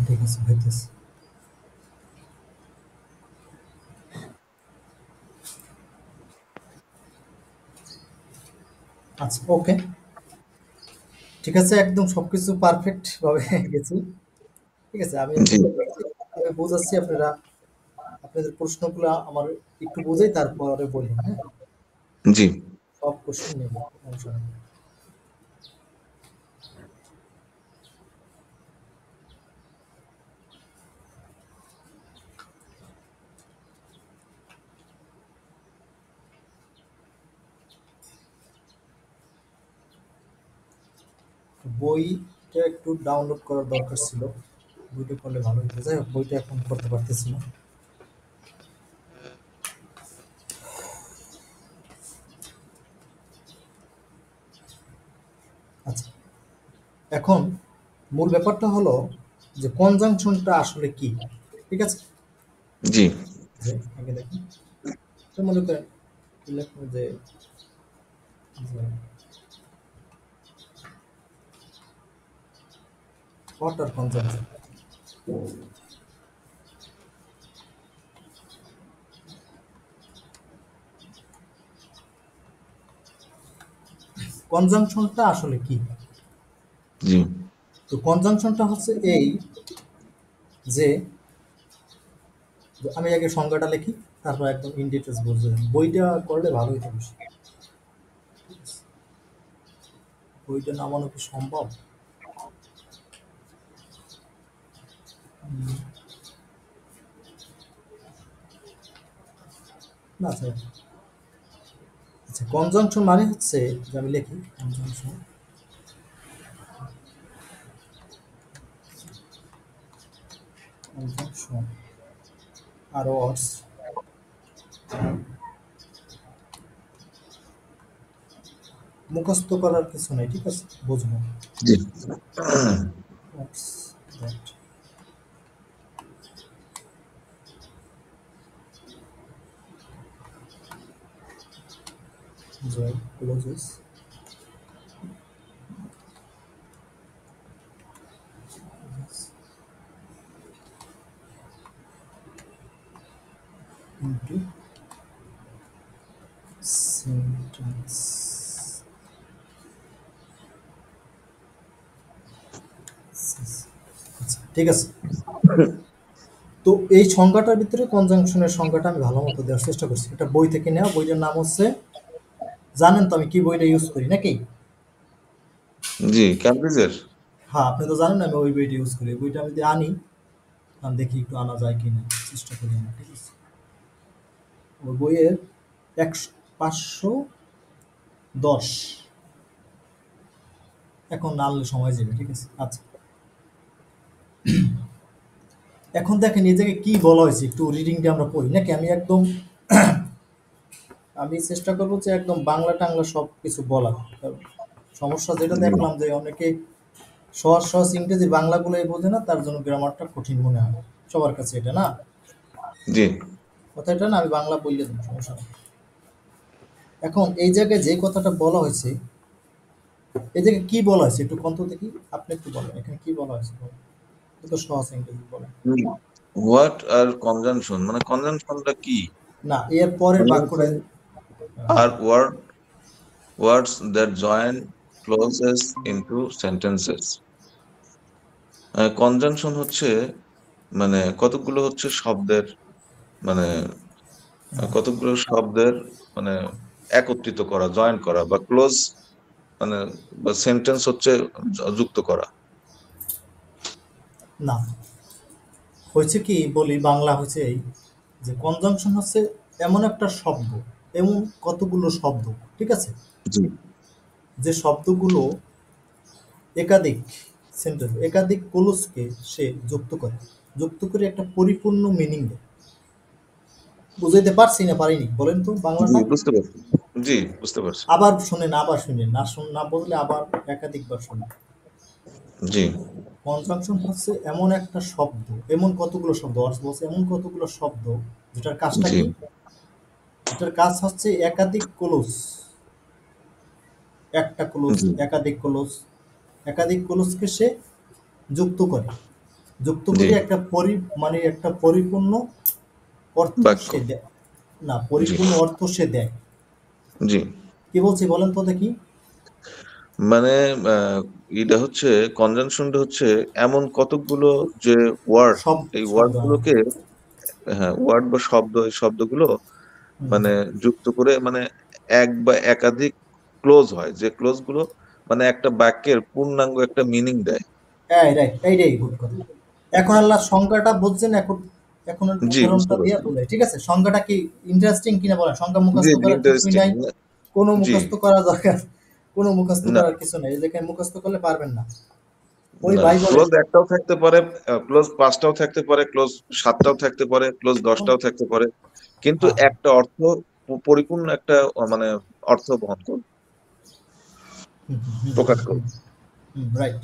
ঠিক আছে, হইতেছে। আচ্ছা, ওকে। ঠিক আছে, একদম সবকিছু পারফেক্ট ভাবে গেছি। ঠিক আছে, আমি জি, আমি বোঝাচ্ছি, আপনারা আপনাদের প্রশ্নগুলো আমার একটু বোঝাই, তারপরে বলি, হ্যাঁ? জি। সব কোশ্চেন নেব, সমস্যা নেই। বইটা একটু ডাউনলোড করার দরকার ছিল, বইটা করলে ভালো হতো। যাই হোক, বইটা এখন করতে পারতেছি না। আচ্ছা, এখন মূল ব্যাপারটা হলো যে কনজাংশনটা আসলে কি। ঠিক আছে, জি। যে আগে দেখুন, তো মনে করেন লিখুন যে ওয়াটার কনজাংশন। কনজাংশনটা আসলে কি? জি। তো কনজাংশনটা হচ্ছে এই যে, আমি আগে সংজ্ঞাটা লিখি, তারপর একদম ইন ডিটেলস বুঝতে বইটা করলে ভালো হইতো বেশি। বইটা নামানো কি সম্ভব? না স্যার। আচ্ছা, কনজাংশন মানে হচ্ছে, যে আমি লিখি কনজাংশন, কনজাংশন আর ওয়ার্ডস, মুখস্থ করার কিছু নাই, ঠিক আছে, বুঝবো। জি। What's that? Joy closes into sentence. আচ্ছা, ঠিক আছে। তো এই সংজ্ঞাটার ভিতরে কনজাংশনের সংজ্ঞাটা আমি ভালো মতো দেওয়ার চেষ্টা করছি। এটা বই থেকে নেওয়া, বইটার নাম হচ্ছে, জানেন তো আমি কি বইটা ইউজ করি নাকি? জি, ক্যামব্রিজের। হ্যাঁ, আপনি তো জানেন আমি ওই বইটা ইউজ করি। বইটা আমি যদি আনি, আমি দেখি একটু আনা যায় কিনা, চেষ্টা করি আনা, ঠিক আছে। ওই বইয়ের 510, এখন না আনলে সময় যাবে, ঠিক আছে। আচ্ছা, এখন দেখেন এই জায়গায় কি বলা হয়েছে, একটু রিডিংটা আমরা পড়ি নাকি? আমি একদম আমি চেষ্টা করবো যে একদম বাংলা টাংলা সব কিছু বলার। কারণ সমস্যা যেটা জি। দেখলাম যে অনেকে সহজ সহজ ইংরেজি বাংলাগুলোই বোঝে না, তার জন্য গ্রামারটা কঠিন মনে হয় সবার কাছে, এটা না জি। কথা, এটা না, আমি বাংলা বললে দেবো, সমস্যা নেই। এখন এই জায়গায় যে কথাটা বলা হয়েছে, এই জায়গায় কি বলা হয়েছে একটু কন্ত দেখি, আপনি একটু বলেন এখানে কি বলা হয়েছে বলেন। এটা তো সহজ ইংরেজি বলেন। হোয়াট আর কনজাংশন, মানে কনজাংশনটা কি? না, এর পরের বাক্যটা। Conjunction are words that join clauses into sentences. Conjunction হচ্ছে মানে কতগুলো হচ্ছে শব্দের, মানে কতগুলো শব্দের মানে একত্রিত করা, জয়েন করা, বা ক্লোজ মানে বা সেন্টেন্স হচ্ছে যুক্ত করা। না, হয়েছে কি বলি, বাংলা হচ্ছে এই যে কনজাংশন হচ্ছে এমন একটা শব্দ, এমন কতগুলো শব্দ, ঠিক আছে, জি। যে শব্দগুলো একাধিক সেন্টেন্স, একাধিক ক্লোজকে সে যুক্ত করে একটা পরিপূর্ণ মিনিং দেয়। বুঝাইতে পারছি না পারিনি বলেন তো জি, বাংলাটা? বুঝতে পারছি। জি, বুঝতে পারছি। আবার শুনেন, আবার শুনেন, না বললে আবার একাধিকবার শুনেন। জি। কনজাংশন হচ্ছে এমন একটা শব্দ, এমন কতগুলো শব্দ, অর্থ বলছে এমন কতগুলো শব্দ, যেটার কাজটা জি। কি? যেটার কাজ হচ্ছে একাধিক ক্লোজ, একটা ক্লোজ, জি। একাধিক ক্লোজ, একাধিক ক্লোজকে সে যুক্ত করে। যুক্ত জি, করে একটা মানে একটা পরিপূর্ণ অর্থ বাক্য। সে দেয়। না, জি, পরিপূর্ণ অর্থ সে দেয়। জি। কি বলছি বলেন তো দেখি? মানে আহ, এটা হচ্ছে, কনজাংশনটা হচ্ছে এমন কতকগুলো যে ওয়ার্ড, সব এই ওয়ার্ড শব্দ, হ্যাঁ। গুলোকে, হ্যাঁ, ওয়ার্ড বা শব্দ, এই শব্দগুলো হুম। মানে যুক্ত করে মানে এক বা একাধিক ক্লোজ হয়, যে ক্লোজ গুলো মানে একটা বাক্যের পূর্ণাঙ্গ একটা মিনিং দেয়। এই রাইট, এইটাই গুড কথা। এখন আল্লাহ সংজ্ঞাটা বুঝছেন এখন? এখন জি, বুঝতে উদাহরণটা দিয়ে পারছি। বলে, ঠিক আছে? সংজ্ঞাটা কি ইন্টারেস্টিং কিনা বলেন? সংজ্ঞা জি, মুখস্থ জি, করার কিছুই ইন্টারেস্টিং। নাই, কোনো জি, মুখস্থ করা দরকার, কোনো মুখস্থ না, করার কিছু নাই, এই জায়গায় মুখস্থ করলে পারবেন না। ওই না, ভাই বলে, ক্লোজ একটাও থাকতে পারে, ক্লোজ পাঁচটাও থাকতে পারে, ক্লোজ সাতটাও থাকতে পারে, ক্লোজ কোন, দশটাও থাকতে পারে, কিন্তু হ্যাঁ, একটা অর্থ, পরিপূর্ণ একটা মানে অর্থ বহন করে, হুম, হুম, হুম, প্রকাশ হুম, করে। হুম, হুম, রাইট।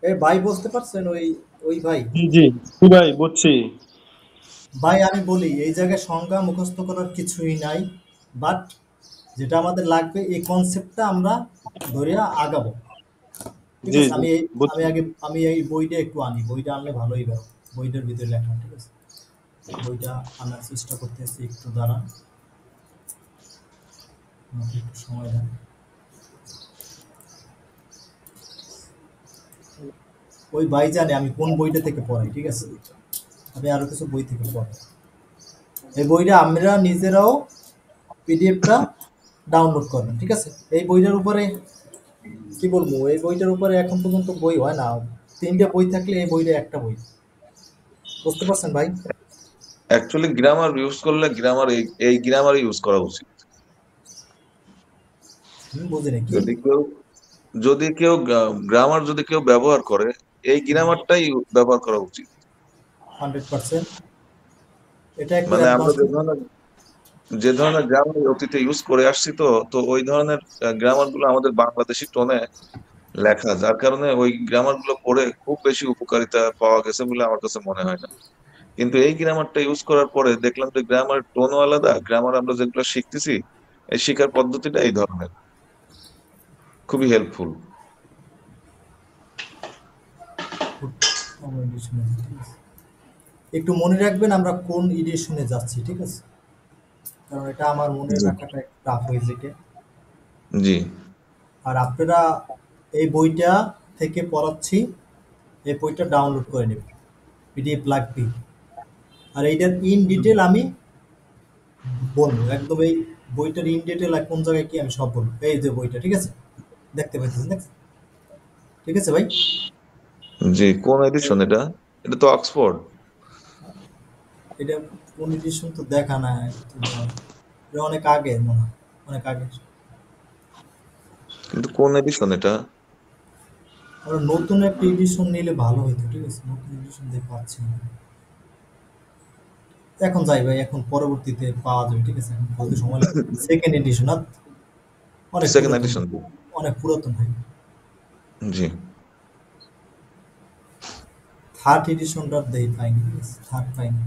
এই ভাই বুঝতে পারছেন? ওই ওই ভাই, জি জি, কি ভাই বুঝছি। ভাই আমি বলি এই জায়গায় সংজ্ঞা মুখস্থ করার কিছুই নাই, বাট যেটা আমাদের লাগবে এই কনসেপ্টটা আমরা ধরিয়া আগাবো। ঠিক জি আছে? জি, আমি বুঝছি। আগে আমি এই বইটা একটু আনি, বইটা আনলে ভালোই বেরো। বইটার ভিতরে লেখা, ঠিক আছে? বইটা আনার চেষ্টা করতেছি, একটু দাঁড়ান, আমাকে একটু সময় দেন। ওই ভাই জানে আমি কোন বইটা থেকে পড়াই, ঠিক আছে? আমি আরো কিছু বই থেকে পড়াই। এই বইটা আমরা নিজেরাও পিডিএফটা ডাউনলোড করবেন, ঠিক আছে? এই বইটার উপরে কি বলবো, এই বইটার উপরে এখন পর্যন্ত বই হয় না। তিনটা বই থাকলে এই বইটা একটা বই। বুঝতে পারছেন ভাই? অ্যাকচুয়ালি গ্রামার ইউজ করলে গ্রামার, এই গ্রামার ইউজ করা উচিত। হুম, বুঝি নাকি? যদি কেউ, যদি কেউ গ্রামার যদি কেউ ব্যবহার করে, এই গ্রামারটাই ব্যবহার করা উচিত। 100%। এটা একটু মানে আমরা অ্যাডভান্স। যে ধরনের গ্রামার অতীতে ইউজ করে আসছি, তো তো ওই ধরনের গ্রামার গুলো আমাদের বাংলাদেশি টোনে লেখা, যার কারণে ওই গ্রামার গুলো পড়ে খুব বেশি উপকারিতা পাওয়া গেছে বলে আমার কাছে মনে হয় না। কিন্তু এই গ্রামারটা ইউজ করার পরে দেখলাম যে গ্রামার টোনও আলাদা, গ্রামার আমরা যেগুলো শিখতেছি, এই শেখার পদ্ধতিটা এই ধরনের, খুবই হেল্পফুল। একটু মনে রাখবেন আমরা কোন এডিশনে যাচ্ছি, ঠিক আছে? কারণ এটা আমার মনে জি, রাখাটা একটু টাফ হয়ে যেতে। জি, আর আপনারা এই বইটা থেকে পড়াচ্ছি, এই বইটা ডাউনলোড করে নেবেন, পিডিএফ লাগবে। আর এইটার ইন ডিটেল আমি বলবো একদম, এই বইটার ইন ডিটেল কোন জায়গায় কি আমি সব বলবো। এই যে বইটা, ঠিক আছে? দেখতে পাইতেছেন, দেখছেন? ঠিক আছে ভাই? জি। কোন এডিশন এটা? এটা তো অক্সফোর্ড। এটা কোন এডিশন তো দেখা নাই তো, এটা অনেক আগে মনে হয়, অনেক আগে। কিন্তু কোন এডিশন এটা? আমরা নতুন একটা এডিশন নিলে ভালো হতো, ঠিক আছে? নতুন এডিশন দিয়ে পাচ্ছি না এখন। যাই ভাই, এখন পরবর্তীতে পাওয়া যাবে, ঠিক আছে? এখন বলতে সময় লাগবে। সেকেন্ড এডিশন আর অনেক সেকেন্ড পুরাতন, এডিশন। অনেক পুরাতন ভাই। জি। থার্ড এডিশনটা দেই পাইনি, ঠিক আছে? থার্ড পাইনি।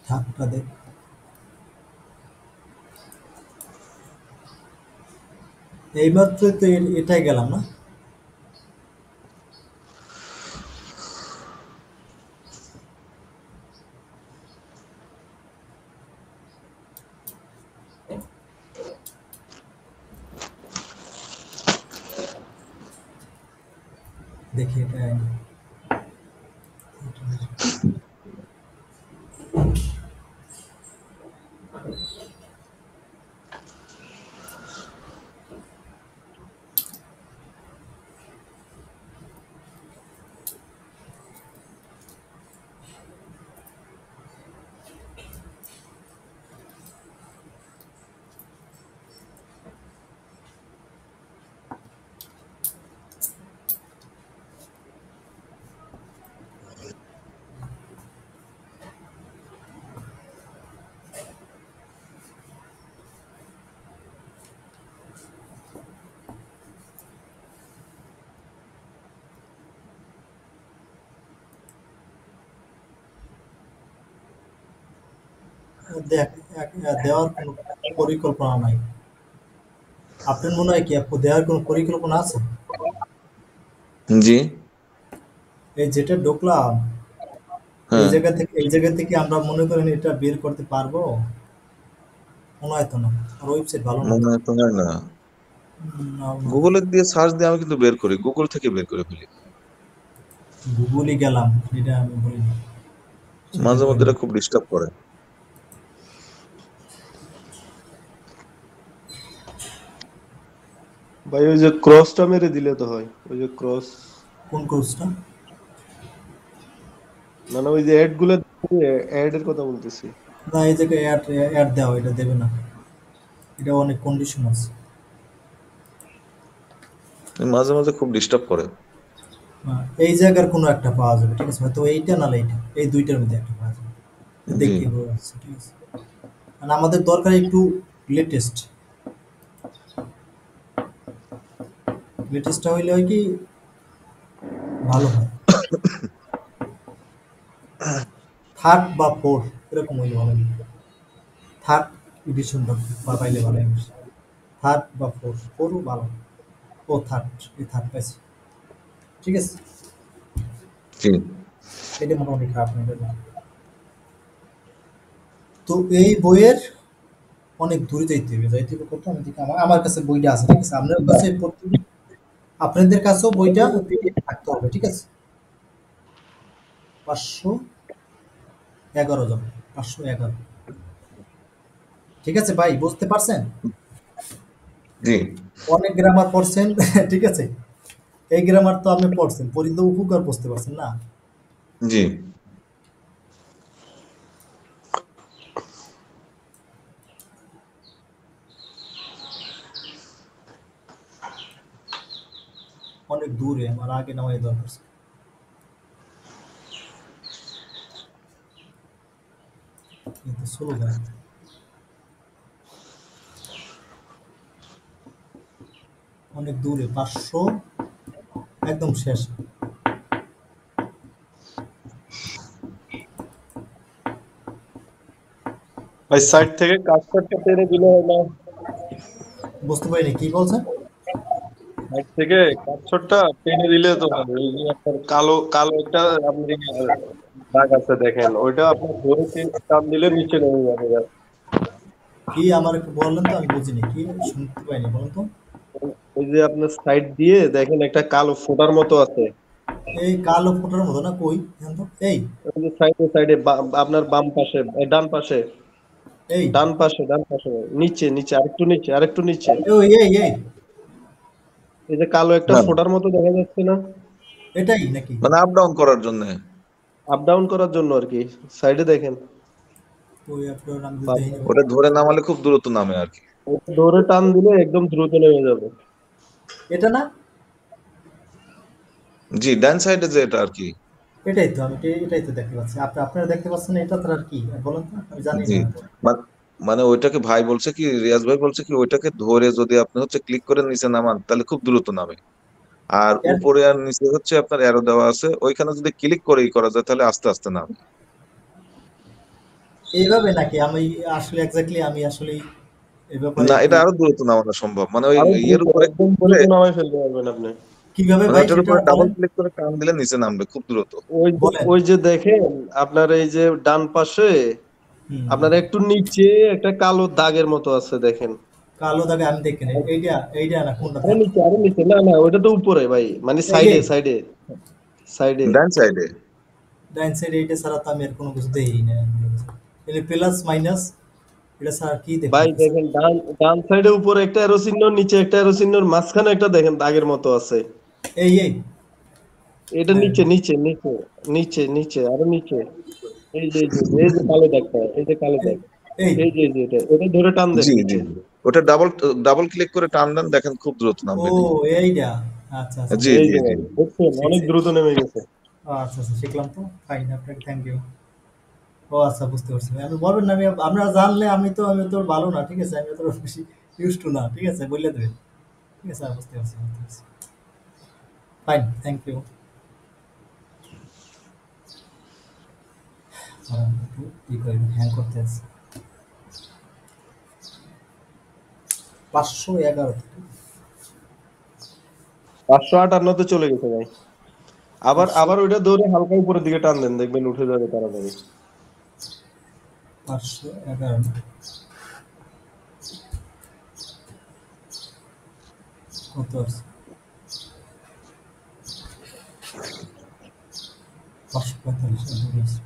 থার্ডটা দেখ। এইমাত্র তো এটাই গেলাম না? দেখি এটা দেখ দেওয়ার কোনো পরিকল্পনা নাই। আপনার মনে হয় কি আপু দেওয়ার কোনো পরিকল্পনা আছে? জি। এই যেটা ঢুকলাম হ্যাঁ। এই জায়গা থেকে আমরা মনে করেন এটা বের করতে পারবো? মনে হয় তো না। আর ওয়েবসাইট ভালো না মনে তো। হয় তো হয় না। না, না। গুগলে দিয়ে সার্চ দিয়ে আমি কিন্তু বের করি, গুগল থেকে বের করে ফেলি। গুগলে গেলাম এটা আমি বলিনি, সেটা মাঝে মধ্যে করিনি। এটা খুব ডিস্টার্ব করে। ভাই ওই যে ক্রসটা মেরে দিলে তো হয়, ওই যে ক্রস। কোন কোর্সটা? মানে ওই যে অ্যাড গুলো, অ্যাড এর কথা বলতেছি। না, এই জায়গায় অ্যাড দেওয়া এটা দেবে না। এটা অনেক কন্ডিশন আছে। মাঝে মাঝে খুব ডিস্টার্ব করে। এই জায়গার কোনো একটা পাওয়া যাবে, ঠিক আছে? হয়তো এইটা নাহলে এইটা, এই দুইটার মধ্যে একটা পাওয়া যাবে। জি। দেখি বোঝা যাচ্ছে, ঠিক আছে? আর আমাদের দরকার একটু লেটেস্ট। লেটেস্টটা হইলে হয় কি ভালো হয়। থার্ড বা ফোর্থ এরকম হইলে ভালো হয়। থার্ড এডিশনটা বা পাইলে ভালো হয়। থার্ড বা ফোর্থ, ফোরও ভালো। ও থার্ড, এই থার্ড পাইছি, ঠিক আছে? জি। এটা মোটামুটি খারাপ না, এটা না। তো এই বইয়ের অনেক দূরে যাইতে হবে কত, আমি দেখি আমার আমার কাছে বইটা আছে, ঠিক আছে? আপনার কাছে আপনাদের কাছেও বইটা PDF থাকতে হবে, ঠিক আছে? 511 জন, 511, ঠিক আছে ভাই, বুঝতে পারছেন? জি। অনেক গ্রামার পড়ছেন ঠিক আছে? এই গ্রামার তো আপনি পড়ছেন, পরিধ উপকার বুঝতে পারছেন না? জি। অনেক দূরে, আমার আগে নামাই দরকার ছিল। কিন্তু স্লো কেন? অনেক দূরে, 500, একদম শেষ। ভাই সাইড থেকে কাজটা টেনে দিলে হয় না? বুঝতে পারিনি কি বলছেন? সাইড থেকে কাজটা টেনে দিলে তো হবে। এই যে আপনার কালো কালো একটা আপনি দাগ আছে দেখেন, ওইটা আপনি ধরে টান দিলে নিচে নেমে যাবে। কি আমার একটু বললেন তো, আমি বুঝিনি, কি শুনতে পাইনি, বলুন তো। ওই যে আপনার সাইড দিয়ে দেখেন একটা কালো ফোঁটার মতো আছে। এই কালো ফোটার মতো না, কই জান তো? এই ওই যে সাইডে সাইডে আপনার বাম পাশে, ডান পাশে, এই ডান পাশে, নিচে নিচে আরেকটু নিচে, আরেকটু নিচে। এই এই যে কালো একটা হ্যাঁ, ফোঁটার মতো দেখা যাচ্ছে না? এটাই নাকি? মানে আপ ডাউন করার জন্য। আপ ডাউন করার জন্য আর কি। সাইডে দেখেন। ওই আপনার আমি তো বাম- দেখিনি। ওটা ধরে নামালে খুব দ্রুত নামে আর কি। ওটা ধরে টান দিলে একদম দ্রুত নেমে যাবে। এটা না? জি, ডান সাইডে যে এটা আর কি। এটাই তো আমি এটাই তো দেখতে পাচ্ছি। আপনারা দেখতে পাচ্ছেন না? এটা তো আর কি বলেন তো, আমি জানি জি। না। মা- মানে ওইটাকে ভাই বলছে কি, রিয়াজ ভাই বলছে কি, ওইটাকে ধরে যদি আপনি হচ্ছে ক্লিক করে নিচে নামান তাহলে খুব দ্রুত নামে। আর এর উপরে আর নিচে হচ্ছে আপনার অ্যারো দেওয়া আছে, ওইখানে যদি ক্লিক করেই করা যায় তাহলে আস্তে আস্তে নামে। এইভাবে নাকি? আমি আসলে এক্স্যাক্টলি আমি আসলে এই ব্যাপারে না, একটু। এটা আরো দ্রুত নামানো সম্ভব, মানে ওই আরো ইয়ের দ্রুত, উপরে একদম ক্লিক করে, দ্রুত নামায় ফেলতে পারবেন আপনি। কিভাবে মানে ভাই ওটার সেটা উপরে ডাবল বলেন। ক্লিক করে টান দিলে নিচে নামবে খুব দ্রুত। বলেন। ওই যে দেখেন আপনার এই যে ডান পাশে হুম। আপনার একটু নিচে একটা কালো দাগের মতো আছে দেখেন। কালো দাগে আমি দেখি না, এইটা না, কোনটা আরো দেখ? নিচে, আরো নিচে, না না ওইটা তো উপরে ভাই, মানে সাইডে এই সাইডে সাইডে। ডান সাইডে। ডাইন সাইড এইটা ছাড়া তো আমি আর কোনো কিছু দেখি না। এখানে প্লাস মাইনাস, এটা ছাড়া আর কি দেখবো ভাই কিছু? দেখেন ডান ডান সাইডে উপরে একটা এরো চিহ্ন, নিচে একটা এরো চিহ্নর মাঝখানে একটা দেখেন দাগের মতো আছে। এই এটা হ্যাঁ, নিচে নিচে নিচে নিচে নিচে আরো নিচে। এই যে কালো দাগটা, এই যে কালো এই দাগ, এই এই যে এটা এটা ধরে টান দেন জি জি। নিচে। ওটা ডাবল ডাবল ক্লিক করে টান দেন, দেখেন খুব দ্রুত ও নামবে নিচে। এইটা, আচ্ছা আচ্ছা জি এই জি যে জি। ভাই দেখছেন অনেক শিখছি। দ্রুত নেমে গেছে। আচ্ছা আচ্ছা, শিখলাম তো, ফাইন, আপনাকে থ্যাংক ইউ। ও আচ্ছা, বুঝতে পারছি। আমি বলবেন না, আমরা জানলে, আমি তো ভালো না, ঠিক আছে? আমি তো বেশি ইউজ টু না, ঠিক আছে? বললে দেবে, ঠিক আছে? বুঝতে পারছি, বুঝতে পারছি। Fine, thank you. একটু ই করে হ্যাং করতে আছে। 511 থেকে 558 চলে গেছে ভাই। আবার 500 আবার ওইটা ধরে হালকা উপরের দিকে টান দেন, দেখবেন উঠে যাবে তাড়াতাড়ি। 511 কত আছে? 545 আছে।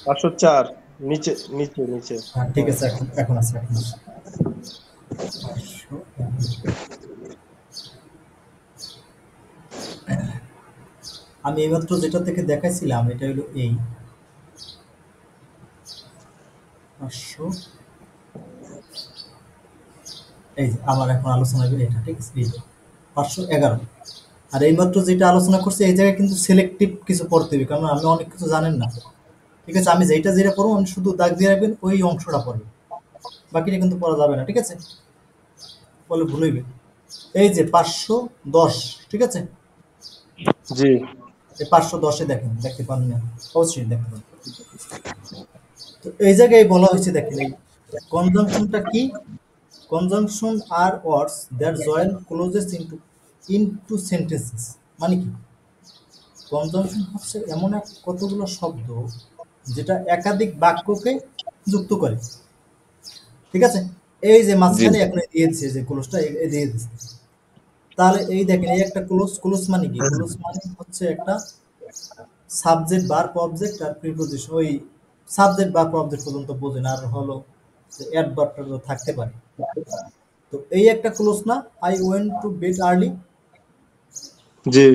504 নিচে নিচে নিচে। হ্যাঁ ঠিক আছে, এখন এখন আছে, এখন আছে 511। আমি এইমাত্র যেটা থেকে দেখাইছিলাম এটা হলো এই 500, এই যে আমার এখন আলোচনা হবে এটা, ঠিক আছে, এই 511। আর এইমাত্র যেটা আলোচনা করছি এই জায়গায় কিন্তু সিলেক্টিভ কিছু পড়তে হবে, কারণ আপনি অনেক কিছু জানেন না। ঠিক আছে, আমি যেটা যেটা পড়বো আমি শুধু দাগ দিয়ে রাখবেন, ওই অংশটা পড়বেন, বাকিটা কিন্তু পড়া যাবে না, ঠিক আছে, বলে ভুল হইবে। এই যে 510, ঠিক আছে, জি এই 510-এ দেখেন, দেখতে পান না? অবশ্যই দেখতে পান। তো এই জায়গায় বলা হয়েছে, দেখেন এই কনজাংশনটা কি? Conjunction are words that join clauses into sentences. মানে কি? কনজাংশন হচ্ছে এমন এক কতগুলো শব্দ যেটা একাধিক বাক্যকে যুক্ত করে, ঠিক আছে। এই যে জি মাঝখানে এখন দিয়ে দিচ্ছে যে ক্লোজটা দিয়ে দিচ্ছে, তাহলে এই দেখেন এই একটা ক্লোজ, ক্লোজ মানে কি? ক্লোজ মানে হচ্ছে একটা সাবজেক্ট ভার্ব অবজেক্ট আর প্রিপোজিশন, ওই সাবজেক্ট ভার্ব অবজেক্ট পর্যন্ত বোঝেন, আর হলো অ্যাডভার্বটা তো থাকতে পারে। তো এই একটা ক্লোজ না, I went to bed early. জি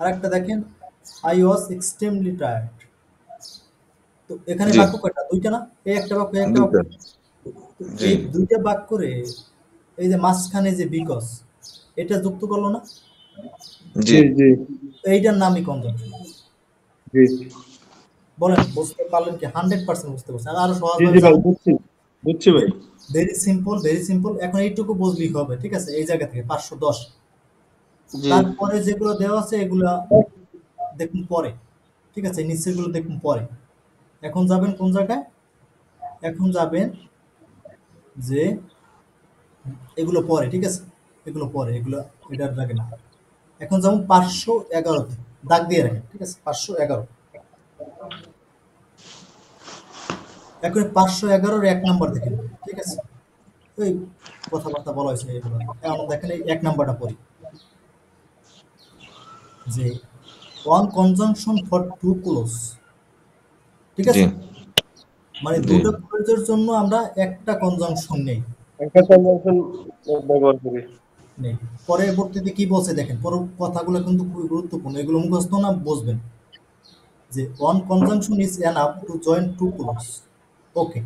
আর একটা দেখেন, আই ওয়াজ এক্সট্রিমলি টায়ার্ড। তো এখানে জি বাক্য কয়টা? দুইটা না? এই একটা বাক্য, এই একটা বাক্য। দুইটা তো জি এই দুইটা বাক্যরে এই যে মাঝখানে যে বিকজ, এটা যুক্ত করলো না, জি জি জি এইটার নামই কনজাংশন। জি বলেন বুঝতে পারলেন কি? 100% বুঝতে পারছেন? আর আরো জি সহজভাবে জি ভাই, জানেন? বুঝছি বুঝছি ভাই। Very simple, very simple. এখন এইটুকু বুঝলেই হবে, ঠিক আছে, এই জায়গা থেকে 510। জি তারপরে যেগুলো দেওয়া আছে এগুলা দেখুন পরে, ঠিক আছে, নিচের গুলো দেখুন পরে। এখন যাবেন কোন জায়গায়? এখন যাবেন যে এগুলো পরে, ঠিক আছে, এগুলো পরে, এগুলো এটার লাগে না। এখন যেমন 511-তে দাগ দিয়ে রাখেন, ঠিক আছে, 511। এখন 511-র 1 নাম্বার দেখেন, ঠিক আছে, ওই কথাবার্তা বলা হয়েছে এগুলো। এখন দেখেন এই 1 নাম্বারটা পড়ি, যে one conjunction for two clause, ঠিক জি আছে, মানে জি দুটো ক্লোজের জন্য আমরা একটা কনজাংশন নেই। একটা কনভেনশন ব্যবহার করি। নেই। পরবর্তীতে কি বলছে দেখেন, পর কথাগুলো কিন্তু খুবই গুরুত্বপূর্ণ, এগুলো মুখস্থ না, বুঝবেন। যে one conjunction is enough to join two clause. Okay,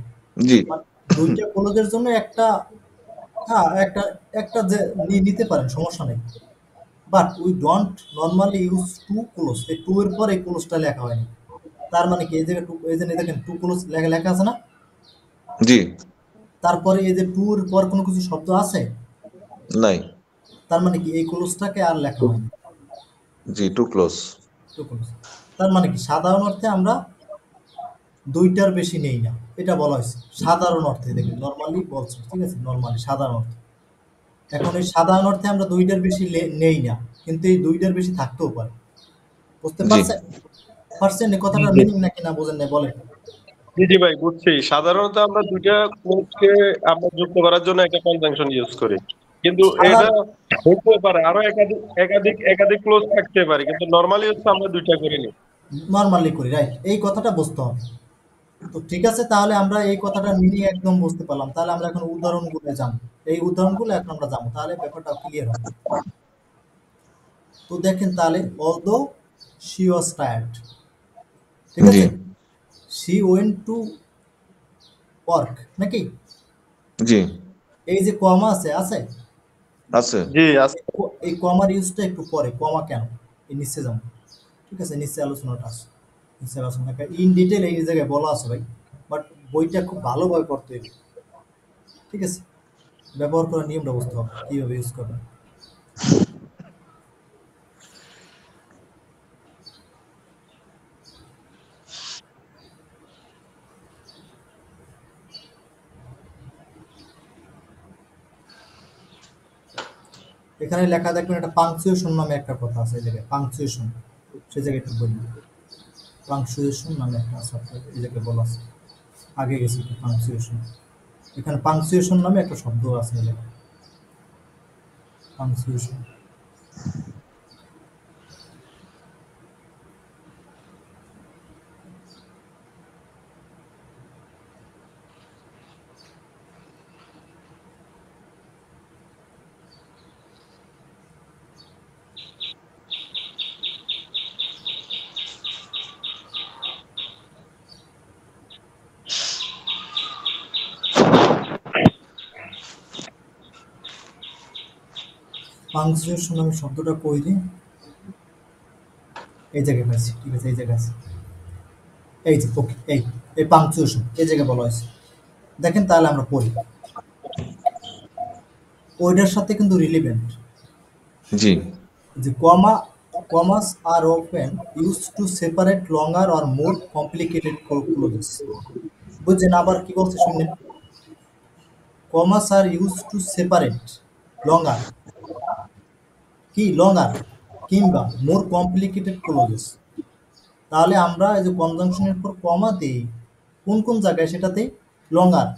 জি মানে দুইটা ক্লোজের জন্য একটা, হ্যাঁ একটা, একটা যে নিতে পারেন, সমস্যা নেই। But we don't normally use to close, এই টু এর পর এই ক্লোজটা লেখা হয়নি। তার মানে কি? এই জায়গায় টু, এই যে দেখেন টু ক্লোজ লেখা লেখা আছে না? জি তারপরে এই যে টু এর পর কোনো কিছু শব্দ আছে? নাই তার মানে কি এই ক্লোজটাকে আর লেখা হয়নি, জি টু ক্লোজ টু ক্লোজ। তার মানে কি সাধারণ অর্থে আমরা দুইটার বেশি নেই না, এটা বলা হয়েছে সাধারণ অর্থে। দেখেন নর্মালি বলছে, ঠিক আছে, নর্মালি সাধারণ অর্থে। এখন এই সাধারণ অর্থে আমরা দুইটার বেশি নেই না, কিন্তু এই দুইটার বেশি থাকতেও পারে। বুঝতে জি পারছেন? পারছেন এই জি কথাটার জি মিনিং নাকি না বোঝেন না, বলেন। জি জি ভাই, বুঝছি। সাধারণত আমরা দুইটা ক্লোজকে আমরা যুক্ত করার জন্য একটা কনজাংশন ইউজ করি, কিন্তু এটা সাধারণ, হতে পারে আরো একাধিক একাধিক একাধিক ক্লোজ থাকতে পারে, কিন্তু নর্মালি হচ্ছে আমরা দুইটা করে নিই। নর্মালি করি, রাইট, এই কথাটা বুঝতে হবে। তো ঠিক আছে, তাহলে আমরা এই কথাটার মিনিং একদম বুঝতে পারলাম। তাহলে আমরা এখন উদাহরণগুলো জানবো, এই উদাহরণগুলো এখন আমরা জানবো, তাহলে ব্যাপারটা ক্লিয়ার হবে। তো দেখেন তাহলে, অলদো শি ওয়াজ টায়ার্ড, ঠিক জি আছে, শি ওয়েন্ট টু ওয়ার্ক, নাকি? জি এই যে কমা আছে, আছে, আছে জি আচ্ছা। এই কমার ইউজটা একটু পরে। কমা কেন? এই নিচে যাবো, ঠিক আছে, নিচে আলোচনাটা আছে, নিচে আলোচনা ইন ডিটেল এই জায়গায় বলা আছে ভাই। বাট বইটা খুব ভালোভাবে পড়তে হবে, ঠিক আছে, ব্যবহার করার নিয়মটা বুঝতে হবে, কীভাবে ইউজ করবেন। এখানে লেখা দেখবেন একটা পাংচুয়েশন নামে একটা কথা আছে, এই জায়গায় পাংচুয়েশন, সেই জায়গায় একটু বলি। পাংচুয়েশন নামে একটা আছে, আপনার এই জায়গায় বলা আছে, আগে গেছি একটু পাংচুয়েশন। এখানে পাংচুয়েশন নামে একটা শব্দ আছে এই জায়গায়, পাংচুয়েশন। পাংচুয়েশন নামে শব্দটা কই দিই, এই জায়গায় পাইছি, ঠিক আছে, এই জায়গায় আছে, এই যে ওকে, এই পাংচুয়েশন এই জায়গায় বলা হয়েছে। দেখেন তাহলে আমরা পড়ি, ওইটার সাথে কিন্তু relevant. G The commas are often used to separate longer or more complicated clauses. বুঝছেন? আবার কি বলছে শুনেন, commas are used to separate longer, কি longer কিংবা more complicated clauses। তাহলে আমরা এই যে কনজাংশনের পর কমা দিই কোন কোন জায়গায়, সেটাতে লঙ্গার,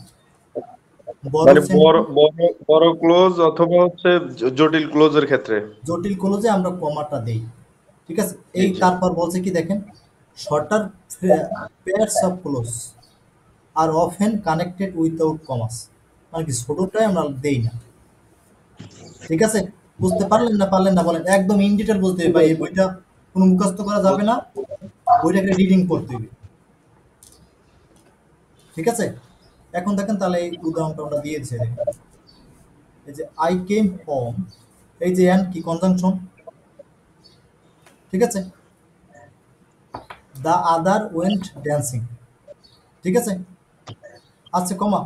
বড় মানে বড় sentence, বড় বড় ক্লোজ অথবা হচ্ছে জটিল ক্লোজের ক্ষেত্রে। জটিল ক্লোজে আমরা কমাটা দেই, ঠিক আছে। জি এই জি। তারপর বলছে কি দেখেন, shorter pairs of clause are often connected without commas, মানে কি ছোটটাই আমরা দেই না, ঠিক আছে। বুঝতে পারলেন না পারলেন না বলেন, একদম ইন ডিটেল বুঝতে হবে ভাই, এই বইটা কোনো মুখস্থ করা যাবে না, বইটাকে রিডিং করতে হবে, ঠিক আছে। এখন দেখেন তাহলে এই উদাহরণটা আমরা দিয়েছে, দেখেন এই যে আই কেম হোম, এই যে অ্যান্ড কি কনজাংশন, ঠিক আছে। দ্য আদার ওয়েন্ট ড্যান্সিং, ঠিক আছে, আচ্ছা কমা,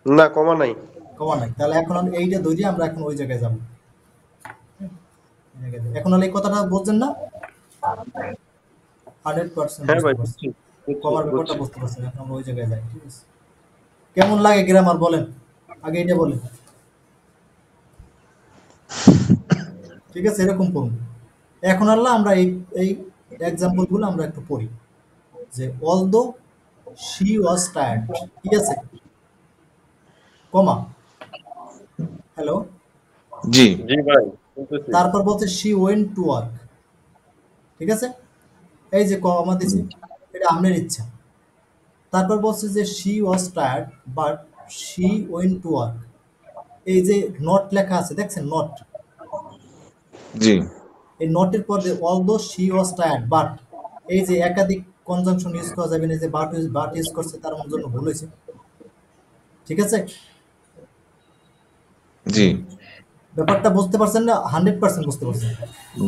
না, কমা নাই। কমা নাই, তাহলে এখন আমি এইটা ধরি, আমরা এখন ওই জায়গায় যাবো। এখন হলে এই কথাটা বুঝছেন না, 100% হ্যাঁ বুঝতে ভাই, পারছেন, বুঝছি বুঝছি কমার ব্যাপারটা বুঝছি। বুঝতে পারছেন, এখন আমরা ওই জায়গায় যাই, ঠিক আছে। কেমন লাগে গ্রামার বলেন, আগে এটা বলেন, ঠিক আছে, এরকম করুন। এখন আল্লাহ আমরা এই এই এক্সাম্পলগুলো আমরা একটু পড়ি, যে অলদো শি ওয়াজ টায়ার্ড, ঠিক আছে, কমা, হ্যালো, জি জি ভাই, শুনতেছি। তারপর বলছে শি ওয়েন্ট টু ওয়ার্ক, ঠিক আছে, এই যে কমা দিছে, এটা আপনার ইচ্ছা। তারপর বলছে যে she was tired but she went to work, এই যে নট লেখা আছে দেখছেন, নট, জি এই নটের পর although she was tired but, এই যে একাধিক কনজাংশন ইউজ করা যাবে না, যে বাট ইউজ করছে তার জন্য ভুল হয়েছে, ঠিক আছে। জি ব্যাপারটা বুঝতে পারছেন না, 100% বুঝতে পারছেন।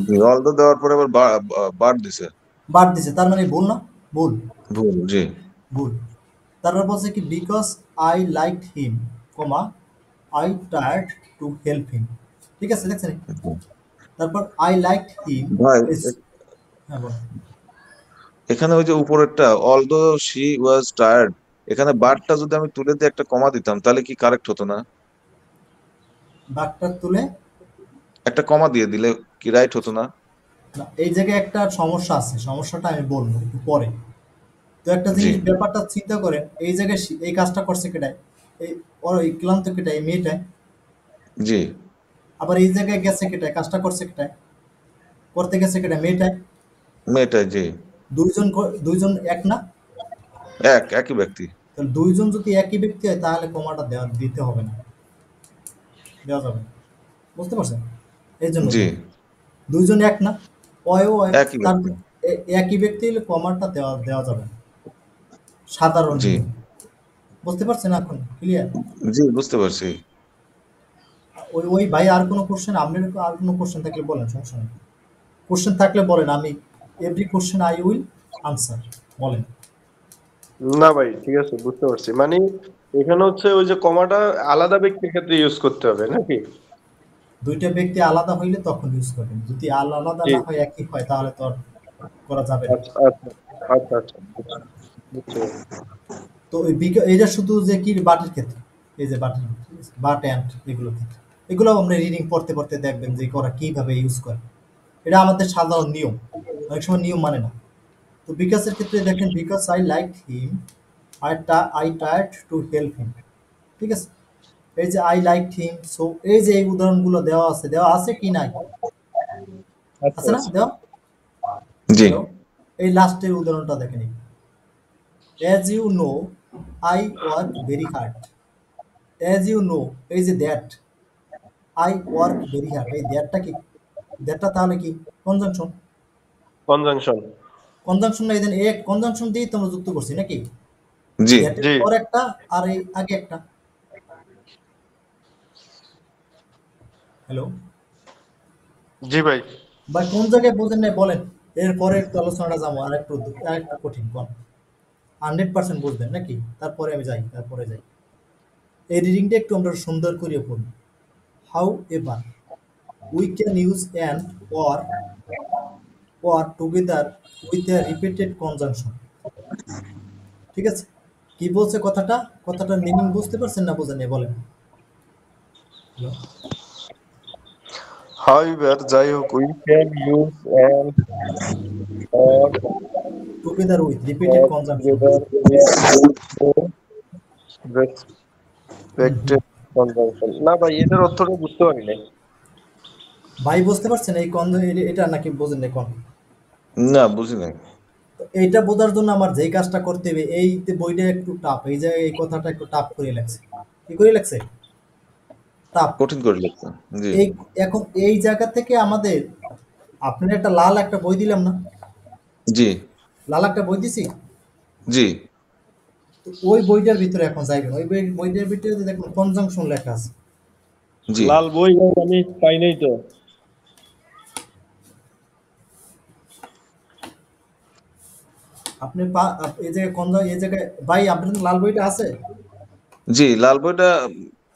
জি অলদো দেওয়ার পরে আবার বার দিছে, বাট দিছে তার মানে ভুল না, ভুল, ভুল। জি ভুল। তারপর বলছে কি because I liked him, comma I tried to help him, ঠিক আছে, দেখছেন। তারপর আই লাইকড হিম ভাই ইজ, হ্যাঁ বল, এখানে ওই যে উপরেরটা অলদো শি ওয়াজ টায়ার্ড, এখানে বারটা যদি আমি তুলে দিয়ে একটা কমা দিতাম তাহলে কি কারেক্ট হতো না? বাটটা তুলে, একটা কমা দিয়ে দিলে কি রাইট হতো না? না, এই জায়গায় একটা সমস্যা আছে, সমস্যাটা আমি বলবো একটু পরে। তো একটা জি জিনিস ব্যাপারটা চিন্তা করেন, এই জায়গায় এই কাজটা করছে কেটায়, এই ওর এই ক্লান্ত কেটায়, এই মেয়েটায়, জি আবার এই জায়গায় গেছে কেটায়, কাজটা করছে কেটায়, করতে গেছে কেটায়, মেয়েটায়, মেয়েটা, জি দুইজন এক না, একই ব্যক্তি। তাহলে দুইজন যদি একই ব্যক্তি হয় তাহলে কমাটা দিতে হবে না, দেওয়া যাবে না, বুঝতে পারছেন। এই জন্য জি দুইজন এক না, অয়ও এক, একই তার ব্যক্তি। একই ব্যক্তি হলে কমাটা দেওয়া দেওয়া যাবে না, সাধারণ জি নিয়ম, বুঝতে পারছেন এখন ক্লিয়ার। জি বুঝতে পারছি। ওই ওই ভাই আর কোনো কোশ্চেন, আপনার আর কোনো কোশ্চেন থাকলে বলেন, সমস্যা নেই, কোশ্চেন থাকলে বলেন, আমি every question I will answer, বলেন। না ভাই, ঠিক আছে, বুঝতে পারছি। মানে এখানে হচ্ছে ওই যে কমাটা আলাদা ব্যক্তির ক্ষেত্রে ইউজ করতে হবে নাকি? দুইটা ব্যক্তি আলাদা হইলে তখন ইউজ করবেন, যদি আলাদা জি। না হয় একই হয় তাহলে তো আর করা যাবে না। আচ্ছা আচ্ছা আচ্ছা আচ্ছা, বুঝছি বুঝছি ভাই। তো ওই এটা শুধু যে কি বাটের ক্ষেত্রে, এই যে বাটের, বাট অ্যান্ড এগুলো ক্ষেত্রে, এগুলো আমরা রিডিং পড়তে পড়তে দেখবেন যে ওরা কিভাবে ইউজ করে। এটা আমাদের সাধারণ নিয়ম, অনেক সময় নিয়ম মানে না। তো বিকাশের ক্ষেত্রে দেখেন, because I like him, I tried to help him. ঠিক আছে, এই যে আই লাইক হিম, সো এই যে এই উদাহরণগুলো দেওয়া আছে কি নাই? আচ্ছা আছে না আচ্ছা। দেওয়া? জি হ্যালো, এই লাস্টের উদাহরণটা দেখেন, as you know I work very hard. As you know, এই যে that, I work very hard, এই দ্যাটটা কি? দ্যাটটা তাহলে কি? কনজাংশন। কনজাংশন। কনজাংশন না, এদের এক কনজাংশন দিয়েই তো আমরা যুক্ত করছি নাকি? জি দ্যাটের জি পর একটা আর এই আগে একটা। হ্যালো জি ভাই। ভাই, কোন জায়গায় বোঝেন নাই বলেন, এরপরে একটু আলোচনাটা যাবো আর একটু কঠিন কোন। 100% বুঝবেন নাকি? তারপরে আমি যাই, তারপরে যাই। এই রিডিংটা একটু আমরা সুন্দর করে পড়ি। How ever we can use an or or together with a repeated conjunction। ঠিক আছে, কি বলছে কথাটা? কথাটার মিনিং বুঝতে পারছেন না বোঝেন নাই বলেন? হ্যালো, হাউএভার, যাই হোক, we can use an or together with repeated or conjunction. Together with hmm hmm. Respected conjunction. না ভাই, এটার অর্থটা বুঝতে পারি নাই। ভাই বুঝতে পারছেন এই এটা নাকি বোঝেন নাই কোন? না বুঝি নাই। তো এইটা বোঝার জন্য আমার যেই কাজটা করতে হবে, এই যে বইটা একটু টাফ, এই যে এই কথাটা একটু টাফ করে লাগছে। কি করে লাগছে? টাফ। কঠিন করে লিখছেন। জি এই এখন এই জায়গা থেকে আমাদের, আপনার একটা লাল একটা বই দিলাম না? জি লাল একটা বই দিছি। জি তো ওই বইটার ভিতরে এখন যাইবেন, ওই বইটার ভিতরে দেখুন কনজাংশন লেখা আছে। জি লাল বই আমি পাই নাই তো। আপনি এই জায়গায় এই জায়গায় ভাই আপনার লাল বইটা আছে? জি লাল বইটা,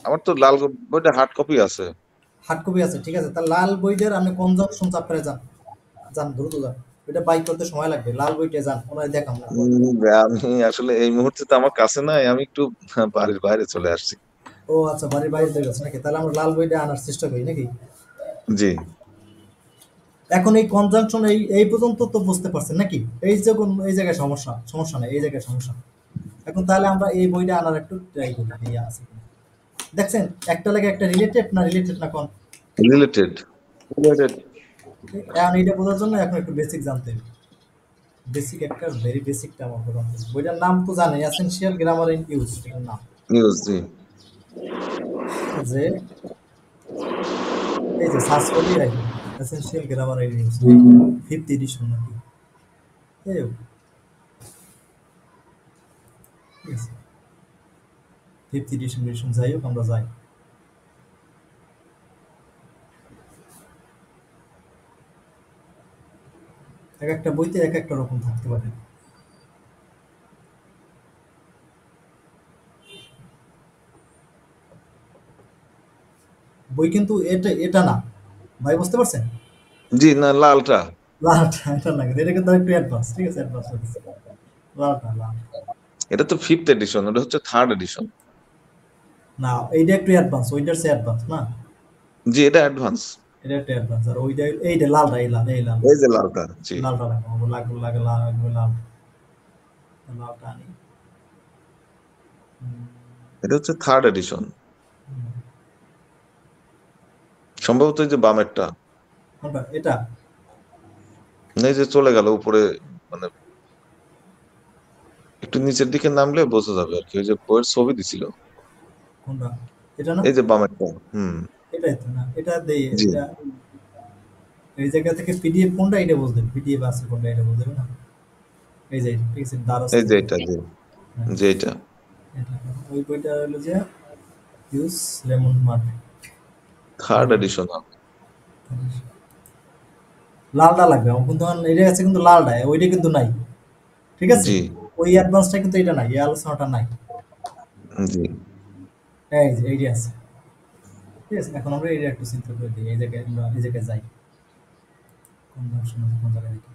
আমার তো লাল বইটা হার্ড কপি আছে। হার্ড কপি আছে, ঠিক আছে। তার লাল বইটার আপনি কনজাংশন চাপ্টারে যান, যান দ্রুত যান। ওইটা বাই করতে সময় লাগবে, লাল বইটা যান, ওনার দেখাম না পরে। আমি আসলে এই মুহূর্তে তো আমার কাছে নাই, আমি একটু বাড়ির বাইরে চলে আসছি। ও আচ্ছা, বাড়ির বাইরে চলে গেছে নাকি? তাহলে আমরা লাল বইটা আনার চেষ্টা করি নাকি? জি এখন এই কনজাংশন এই পর্যন্ত তো বুঝতে পারছেন নাকি? এই জায়গায় সমস্যা, সমস্যা নাই, এই জায়গায় সমস্যা। এখন তাহলে আমরা এই বইটা আনার একটু ট্রাই করি, এই আছে কিনা। দেখছেন একটা লাগে একটা রিলেটেড না কোন? রিলেটেড। রিলেটেড। এখন এইটা বোঝার জন্য এখন একটু বেসিক জানতে হবে। বেসিক একটা ভেরি বেসিকটা আমার জানতে হবে। বইটার নাম তো জানেন, এসেনশিয়াল গ্রামার ইন ইউজ, এটার নাম। নিউজ। জি যে এই যে সার্চ করলেই রাখি, essential grammar in use, fifth edition নাকি? এই ঠিক আছে, ফিফথ এডিশন যাই হোক, আমরা যাই। এক একটা বইতে এক একটা রকম থাকতে পারে। বই কিন্তু এটা এটা না ভাই, বুঝতে পারছেন? জি না লালটা। লালটা এটা না, এটা কিন্তু একটু অ্যাডভান্স, ঠিক আছে, অ্যাডভান্স হচ্ছে। লালটা লাল এটা তো ফিফথ এডিশন, ওটা হচ্ছে থার্ড এডিশন। না, এইটা একটু অ্যাডভান্স, ওইটার সে অ্যাডভান্স না। জি এটা অ্যাডভান্স। এটা একটু অ্যাডভান্স, আর ওইটা এইটা লালটা, এই লাল এই যে লালটা। জি লালটা লাগবে লালটা আনি। হুম, এটা হচ্ছে থার্ড এডিশন, সম্ভবত এই যে বামেরটা। কোনটা এটা? এই যে চলে গেল উপরে, মানে একটু নিচের দিকে নামলে বোঝা যাবে আর কি, ওই যে বইয়ের ছবি দিছিল। কোনটা? এটা না? এই যে বামেরটা। হুম। এটাই তো না, এটা দেই জি এটা। এই জায়গা থেকে পিডিএফ কোনটা, এটা বুঝবেন, পিডিএফ আছে কোনটা এটা বুঝবেন না। এই যে ঠিক আছে, দ্বারস্থ এই যে বই। এটা। জি হ্যাঁ, যে এটা এটা ওই বইটা হলো যে use lemon mark. Third edition. লালটা লাগবে আমার কিন্তু, এখন এটা আছে কিন্তু লালটা, ওইটা কিন্তু নাই। ঠিক আছে, জি ওই অ্যাডভান্সটা কিন্তু এটা নাই, এই আলোচনাটা নাই। জি এই যে এইটা আছে, ঠিক আছে। এখন আমরা এইটা একটু চিন্তা করে দিই, এই জায়গায় আমরা এই জায়গায় যাই। কোন অপশন আছে, কোন জায়গায় দেখি।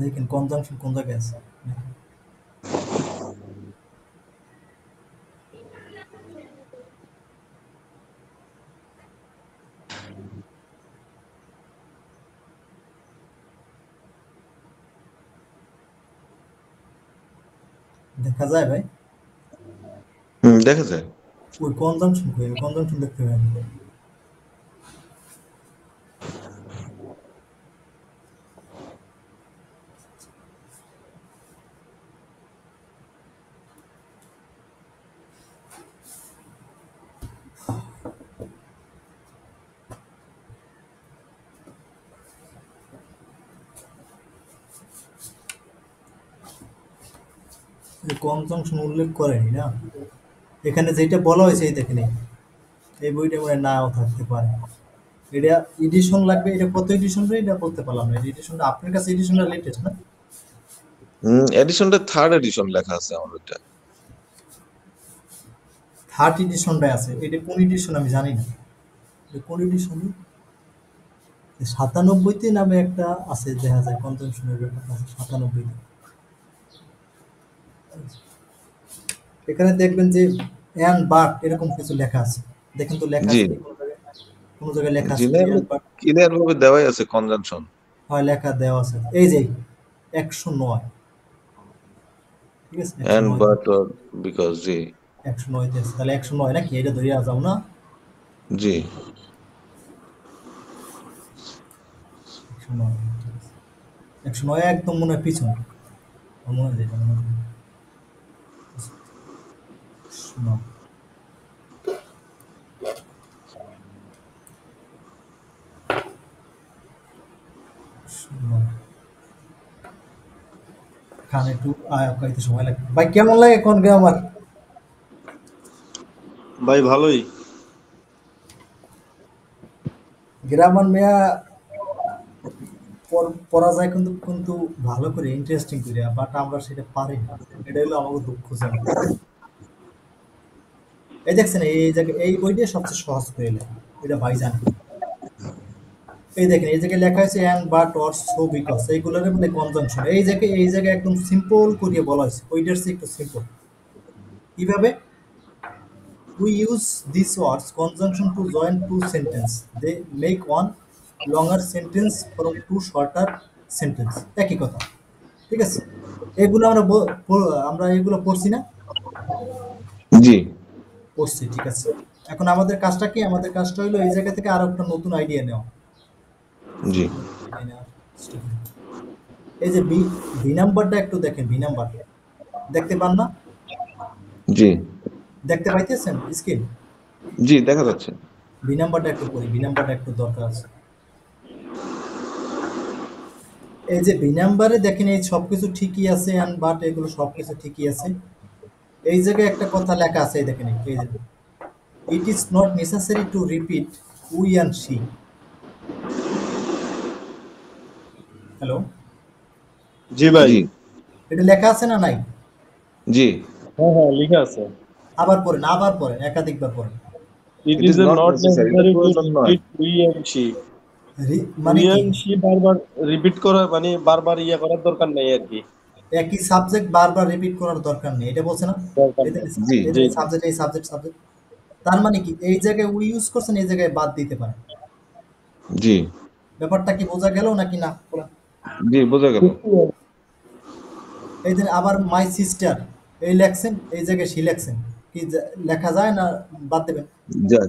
দেখেন কনজাংশন কোন জায়গায় আছে। দেখা যায় ভাই? দেখা যায়। ওই কনজাংশন কই? কনজাংশন দেখতে পাই না। কনজাংশন উল্লেখ করেনি না, এখানে যেটা বলা হয়েছে এই দেখেন এই বইটা মনে হয় নাও থাকতে পারে। এটা এডিশন লাগবে, এটা কত এডিশন রে? এটা বলতে পারলাম না। এডিশনটা আপনার কাছে এডিশনটা লেটেস্ট না? এডিশনটা 3rd এডিশন লেখা আছে আমার ওইটা। থার্ড এডিশনটাই আছে। এটা কোন এডিশন আমি জানি না। এটা কোন এডিশন? 97তে নামে একটা আছে, দেখা যায় কনজাংশনের ব্যাপারটা আছে 97তে। এখানে দেখবেন যে অ্যান বাট এরকম কিছু লেখা আছে। দেখেন তো লেখা জি আছে কি কোনো জায়গায়? কোনো জায়গায় লেখা জি আছে না, যে এগুলো অ্যান বাট? ক্লিয়ার ভাবে দেওয়াই আছে কনজাংশন। হয়, লেখা দেওয়া আছে। এই যে 109, ঠিক আছে? এন্ড 109 তে, বাট অর বিকজ। জি 109 তে আছে। তাহলে 109 নাকি? এটা ধরিয়া যাও না? জি 109, ঠিক আছে। 109 একদম মনে হয় পিছনে। আমার মনে হয় যেটা মনে হয় 109। খান একটু কইতে সময় লাগবে। ভাই কেমন লাগে কোন গ্রামার? ভাই ভালোই। গ্রামার মেয়া পড়া যায় কিন্তু কিন্তু ভালো করে ইন্টারেস্টিং করে, বাট আমরা সেটা পারি না। এটা হলো আমাকে দুঃখজনক। এই দেখছেন এই জায়গায় এই বইটা সবচেয়ে সহজ করে লেখা, এটা ভাই জানে। এই দেখেন এই জায়গায় লেখা হয়েছে and but or so because, এইগুলোর মধ্যে কনজাংশন এই জায়গায় একদম সিম্পল করিয়ে বলা হয়েছে, ওইটার চেয়ে একটু সিম্পল। কিভাবে? We use these words conjunction to join two sentences. They make one longer sentence from two shorter sentence. একই কথা, ঠিক আছে? এগুলো আমরা এগুলো পড়ছি না? জি পড়ছি, ঠিক আছে। এখন আমাদের কাজটা কি? আমাদের কাজটা হলো এই জায়গা থেকে আরো একটা নতুন আইডিয়া নেওয়া। জি নতুন idea নেওয়া। এই যে বি বি নাম্বারটা একটু দেখেন, বি নাম্বার দেখতে পান না? জি দেখতে পাইতেছেন স্ক্রিন? জি দেখা যাচ্ছে। বি নাম্বারটা একটু পড়ি, বি নাম্বারটা একটু দরকার আছে। এই যে বি নাম্বারে দেখেন এই সবকিছু ঠিকই আছে, অ্যান্ড বাট এগুলো সবকিছু ঠিকই আছে। এই জায়গায় একটা কথা লেখা আছে, এই দেখেন এই যে it is not necessary to repeat we and she. Hello, জি ভাই। জি এটা লেখা আছে না নাই? জি হ্যাঁ হ্যাঁ লেখা আছে। আবার পড়েন, আবার পড়েন, একাধিকবার পড়েন। It it is is a not not necessary, এটা নেসেসারি টু প্রয়োজন নয়। Repeat we and she. মানে উই কি? এন্ড শি বারবার রিপিট করা মানে বারবার ইয়ে করার দরকার নেই আর কি। একই সাবজেক্ট বারবার রিপিট করার দরকার নেই, এটা বলছে না? দরকার এদের নেই। জি জি এদের জি। সাবজেক্ট এই সাবজেক্ট সাবজেক্ট, তার মানে কি এই জায়গায় উই ইউজ করছেন, এই জায়গায় বাদ দিতে পারেন। জি ব্যাপারটা কি বোঝা গেল নাকি না? জি বোঝা গেল। এই দিন আবার মাই সিস্টার এই লেখছেন, এই জায়গায় সি লেখছেন, কি লেখা যায় না বাদ দেবেন? যাই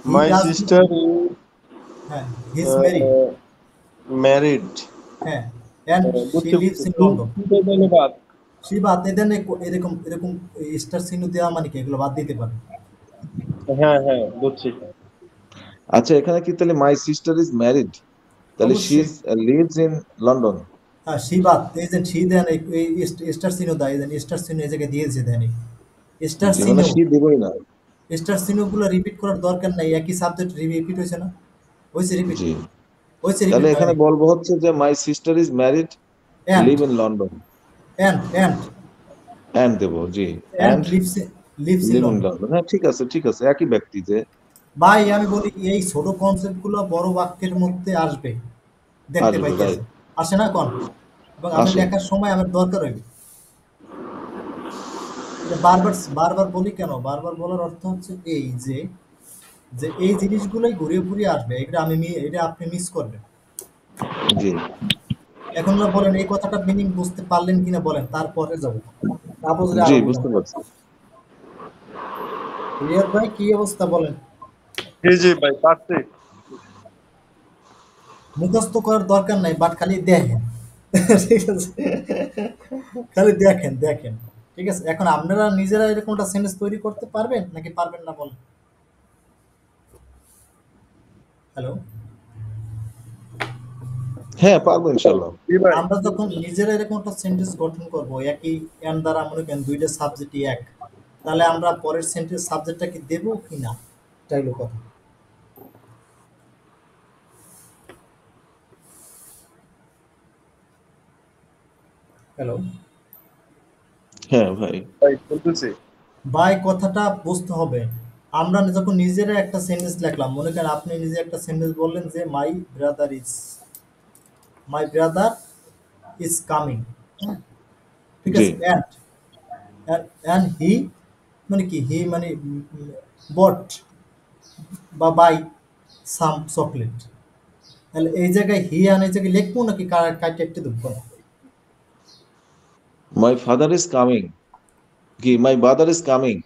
হি মাই ডাজ, সিস্টার হ্যাঁ, হি ইজ ম্যারিড, ম্যারিড। হ্যাঁ, অ্যান্ড শি বুঝতে লিভস পারছি। In London. দুটো তাহলে বাদ। সি বাদ, এদের এরকম এরকম স্টার চিহ্ন দেওয়া মানে কি এগুলো বাদ দিতে পারেন। হ্যাঁ হ্যাঁ বুঝছি। আচ্ছা, এখানে কি তাহলে মাই সিস্টার ইজ ম্যারিড, তাহলে শি অবশ্যই। Is lives in London. হ্যাঁ, সি বাদ, এই যে সি দেন এই স্টার চিহ্ন দেয়, এই যে স্টার চিহ্ন এই জায়গায় দিয়েছে দেন, এই স্টার জি চিহ্ন, মানে শি দেবই না। স্টার চিহ্নগুলো রিপিট করার দরকার নাই, একই সাবজেক্ট রিপিট হয়েছে না? হয়েছে রিপিট, জি হয়েছে তাহলে রিপিট হয় এখানে নাই? বলবো হচ্ছে যে my sister is married, and live in London. And and দেবো, জি and and lives in live in London. London. হ্যাঁ ঠিক আছে ঠিক আছে, একই ব্যক্তি যে। ভাই আমি বলি এই ছোট কনসেপ্টগুলো বড় বাক্যের মধ্যে আসবে, দেখতে আসবে, পাইতেছে। রাইট। আসে না কোন? এবং আমি আসে। লেখার সময় আমার দরকার হইবে। এটা বারবার বারবার বলি কেন? বারবার বলার অর্থ হচ্ছে এই যে এই জিনিসগুলোই ঘুরিয়ে ঘুরিয়ে আসবে। এটা আপনি মিস করবেন। জি এখন না বলেন এই কথাটা মিনিং বুঝতে পারলেন কিনা বলেন, তারপরে যাব। তা বুঝলে জি আরো বুঝান। বুঝতে পারছি। রিয়াদ ভাই কি অবস্থা বলেন? জি জি ভাই পারছি। মুখস্থ করার দরকার নাই, বাট খালি দেখেন। ঠিক আছে? খালি দেখেন দেখেন। ঠিক আছে? এখন আপনারা নিজেরা এরকম একটা সেন্টেন্স তৈরি করতে পারবেন নাকি পারবেন না বলেন? হ্যালো? হ্যাঁ পারবো ইনশাল্লাহ। জি ভাই। আমরা যখন নিজেরা এরকম একটা সেন্টেন্স গঠন করব, একই এন দ্বারা মনে করেন দুইটা সাবজেক্টই এক, তাহলে আমরা পরের সেন্টেন্স সাবজেক্টটা কি দেবো কি না? এটাই হলো কথা। হ্যালো? হ্যাঁ ভাই। ভাই শুনতেছি। বাই কথাটা বুঝতে হবে। আমরা যখন নিজেরা একটা সেন্টেন্স লিখলাম, মনে করেন আপনি নিজে একটা সেন্টেন্স বললেন যে মাই ব্রাদার ইজ কামিং। হ্যাঁ, ঠিক জি আছে? অ্যান্ড হি মানে কি? হি মানে বট বা বাই সাম চকলেট। তাহলে এই জায়গায় হি আন এই জায়গায় লিখবো নাকি কাইটে একটু দেবো? মাই ফাদার ইজ কামিং, কি my brother is coming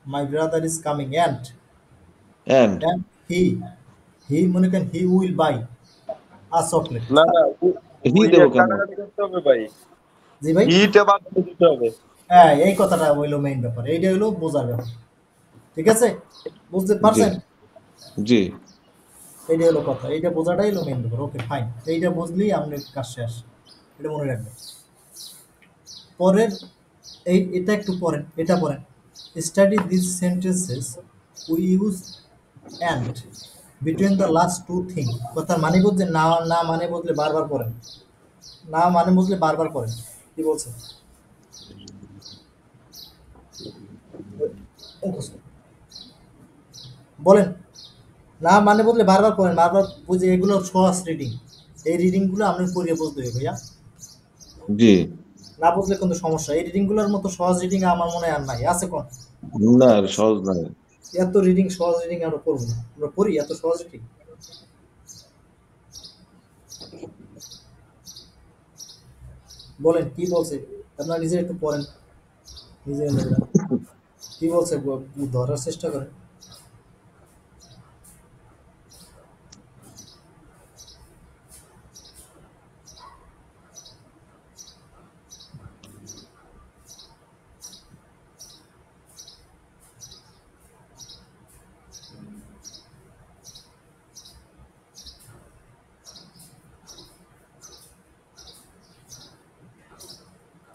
my brother is coming and and and he he মনে করেন he will buy a chocolate. না না হি ওই দেবো কেন? কাটাকাটি করতে হবে ভাই। জি ভাই? ইটা বাদ দিয়ে দিতে হবে। হ্যাঁ, এই কথাটা হইলো মেইন ব্যাপার। এইটা হইলো বোঝার ব্যাপার। ঠিক আছে? বুঝতে জি পারছেন? জি এইটা হলো কথা। এইটা বোঝাটাই হলো মেইন ব্যাপার। Okay fine. এইটা বুঝলেই আপনার কাজ শেষ। এটা মনে রাখবেন। পরের এটা একটু পড়েন, এটা পড়েন। Study this sentences we use and between the last two thing. কথার মানে বলতে না না মানে বদলে বারবার পড়েন। না মানে বুঝলে বারবার পড়েন। কি বলছেন? মুখস্থ। বলেন। না মানে বদলে বারবার পড়েন, বারবার বুঝে এগুলো সহজ রিডিং। এই রিডিংগুলো আপনি পড়িয়ে বুঝতে হবে ভাইয়া। জি। না বুঝলে কিন্তু সমস্যা। এই রিডিংগুলোর মতো সহজ রিডিং আমার মনে হয় আর নাই। আছে কোন? না সহজ নয়। এত রিডিং সহজ রিডিং আমরা পড়বো না। আমরা পড়ি এত সহজ রিডিং? বলেন কি বলছে? আপনারা নিজে একটু পড়েন। নিজেরা কি বলছে ধরার চেষ্টা করেন।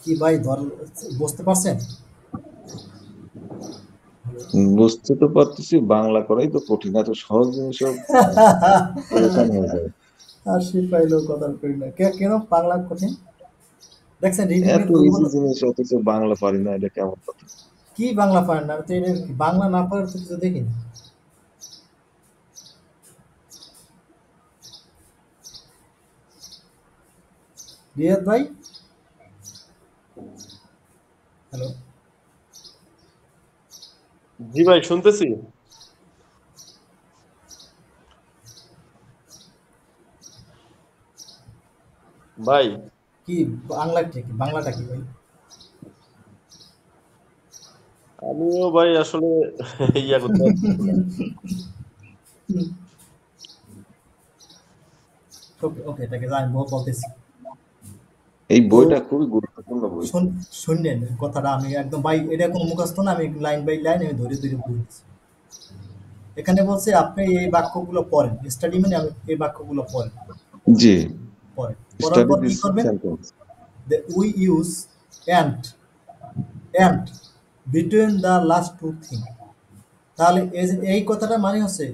কি ভাই বুঝতে পারছেন? বুঝতে তো পারতেছি, বাংলা করাই তো কঠিন, এত সহজ জিনিসও পেরেশান হয়ে যায়। আর সে পাইলেও কথা করি না কেন বাংলা কঠিন? দেখছেন রিডিং এত এর ইজি দুর্বল। জিনিস অথচ বাংলা পারি না, এটা কেমন কথা? কি বাংলা পারেন না? আমি তো এটা বাংলা না পারার তো কিছু দেখিনি। রিয়াদ ভাই? হ্যালো? জি ভাই শুনতেছি। ভাই কি বাংলাটা কি ভাই? আমিও ভাই আসলে ইয়া করতে পারতেছি না। ওকে ওকে, এটাকে আমি বলতেছি। এই তো বইটা খুবই গুরুত্বপূর্ণ বই। শুনলেন কথাটা? আমি একদম ভাই এটা কোনো মুখস্থ না, আমি লাইন বাই লাইন আমি ধরে ধরে বলতেছি। এখানে বলছে আপনি এই বাক্যগুলো পড়েন। স্টাডি মানে আমি এই বাক্যগুলো পড়েন। জি। পড়ার স্টাডি পর কি দিস করবেন? Sentence. We use and and between the last two thing. তাহলে এই কথাটা মানে হচ্ছে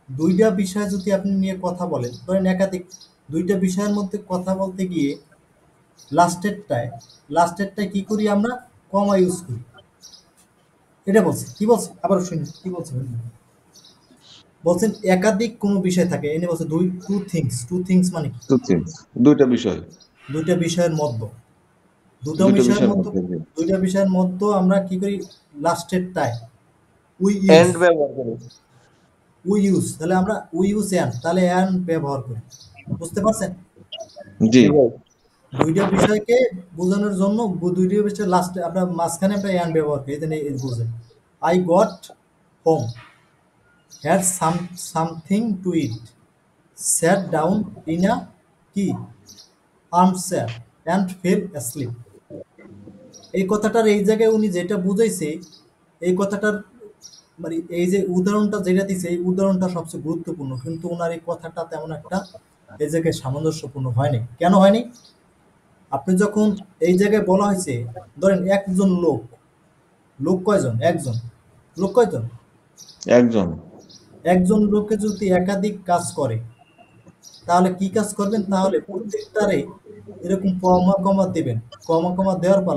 দুইটা বিষয় যদি আপনি নিয়ে কথা বলেন, ধরেন একাধিক দুইটা বিষয়ের মধ্যে কথা বলতে গিয়ে লাস্টেরটায় কি করি আমরা? কমা ইউজ করি। এটা বলছে। কি বলছে? আবার শুনি কি বলছে? বলছেন একাধিক কোনো বিষয় থাকে, এনে বলছে টু থিংস মানে কি? টু থিংস, দুইটা বিষয়, দুইটা বিষয়ের মধ্যে, দুটো দুইটা বিষয়ের বিষয়ের মধ্যে, মধ্যে যে। দুইটা বিষয়ের মধ্যে আমরা কি করি? লাস্টেরটায় উই ইউজ, এন্ড ব্যবহার করি। তাহলে আমরা উই ইউজ অ্যান, তাহলে অ্যান ব্যবহার করি। বুঝতে পারছেন? জি জি ভাই। দুইটা বিষয়কে বোঝানোর জন্য দুইটা বিষয় লাস্টে আমরা মাঝখানে আমরা অ্যান ব্যবহার করি, এখানে বুঝেন। I got home, had something to eat, sat down in a কি আর্মচেয়ার অ্যান্ড ফেল অ্যাসলিপ। এই কথাটার এই জায়গায় উনি যেটা বুঝাইছে, এই কথাটার মানে এই যে উদাহরণটা যেটা দিছে, এই উদাহরণটা সবচেয়ে গুরুত্বপূর্ণ, কিন্তু ওনার এই কথাটা তেমন একটা এই জায়গায় সামঞ্জস্যপূর্ণ হয়নি। কেন হয়নি? আপনি যখন এই জায়গায় বলা হয়েছে, ধরেন একজন লোক, লোক কয়জন? একজন লোক কয়জন? একজন। একজন লোকে যদি একাধিক কাজ করে, তাহলে কি কাজ করবেন? তাহলে প্রত্যেকটারে এরকম কমা কমা দেবেন, কমা কমা দেওয়ার পর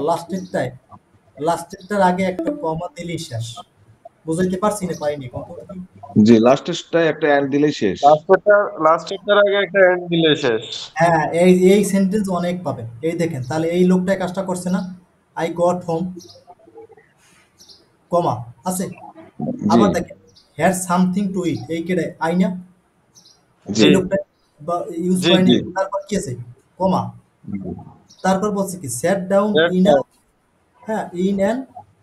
লাস্টেরটার আগে একটা কমা দিলেই শেষ। বুঝাইতে পারছি না পারিনি কত কি? জি, লাস্টেরটায় একটা অ্যান্ড দিলেই শেষ। লাস্টেরটার আগে একটা এন্ড দিলে শেষ। হ্যাঁ, এই এই সেন্টেন্স অনেক পাবেন। এই দেখেন, তাহলে এই লোকটা এই কাজটা করছে না? আই গট হোম, কমা আছে। জি আবার দেখেন, হ্যাড সামথিং টু ইট, এই কেটে আই না, জি এই জি লোকটা বা ইউজ জি করেনি, জি তারপর কি আছে? কমা। জি। তারপর বলছে কি sat down That's in a, all. হ্যাঁ, ইন অ্যান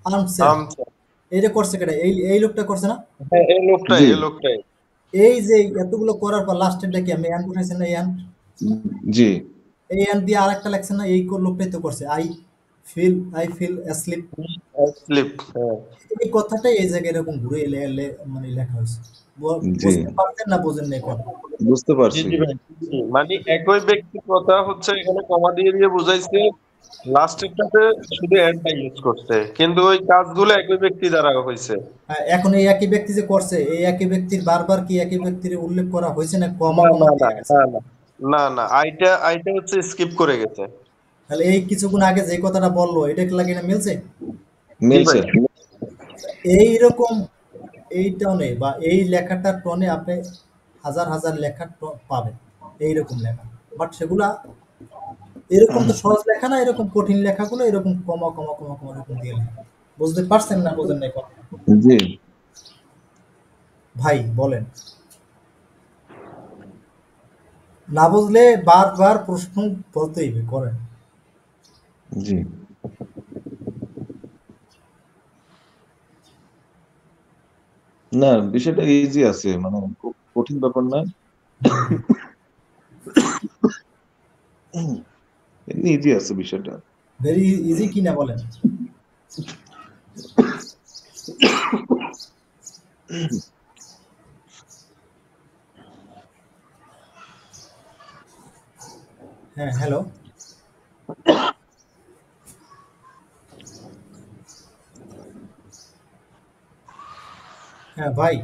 আর্মচেয়ার। আচ্ছা। এইটা করছে কেটে, এই এই লোকটা করছে না? হ্যাঁ, এই লোকটাই, জি এই লোকটাই। এই যে এতগুলো করার পর লাস্টেরটা কি আমি অ্যান উঠাইছেন না? অ্যান, জি এই অ্যান দিয়ে আরেকটা লেখছেন না? এই লোকটাই তো করছে, আই ফিল অ্যাসলিপ। স্লিপ। হ্যাঁ। এই কথাটাই এই জায়গায় এরকম ঘুরে মানে লেখা হয়েছে। জি বুঝতে পারতেন না বোঝেন না এখন? বুঝতে জি পারছি। জি ভাই। জি, মানে একই ব্যক্তির কথা হচ্ছে এখানে কমা দিয়ে দিয়ে বুঝাইছে, লাস্টেরটাতে শুধু এন্ডটা ইউজ করছে, কিন্তু ওই কাজগুলো একই ব্যক্তি দ্বারা হয়েছে। এখন এই একই ব্যক্তি যে করছে, এই একই ব্যক্তির বারবার কি একই ব্যক্তির উল্লেখ করা হয়েছে না কমা না কমা না না দিয়ে গেছে? না না না না, আইটা আইটা হচ্ছে স্কিপ করে গেছে। তাহলে এই কিছুক্ষণ আগে যে কথাটা বললো, এটা কি লাগে না মিলছে? জি ভাই। মিলছে। এইরকম এই টনে বা এই লেখাটার টনে আপনি হাজার হাজার লেখার পাবেন, এইরকম লেখা। বাট সেগুলা এরকম তো সহজ লেখা না, এরকম কঠিন লেখাগুলো এরকম কমা কমা কমা কমা এরকম দিয়ে লেখা। বুঝতে পারছেন না বোঝেন না এখন? জি ভাই বলেন, না বুঝলে বারবার প্রশ্ন বলতেই হবে, করেন। জি। না, বিষয়টা ইজি আছে, মানে খুব কঠিন ব্যাপার না। এমনি ইজি আছে বিষয়টা। ভেরি ইজি কি না বলেন? হ্যাঁ, হ্যালো। হ্যাঁ ভাই।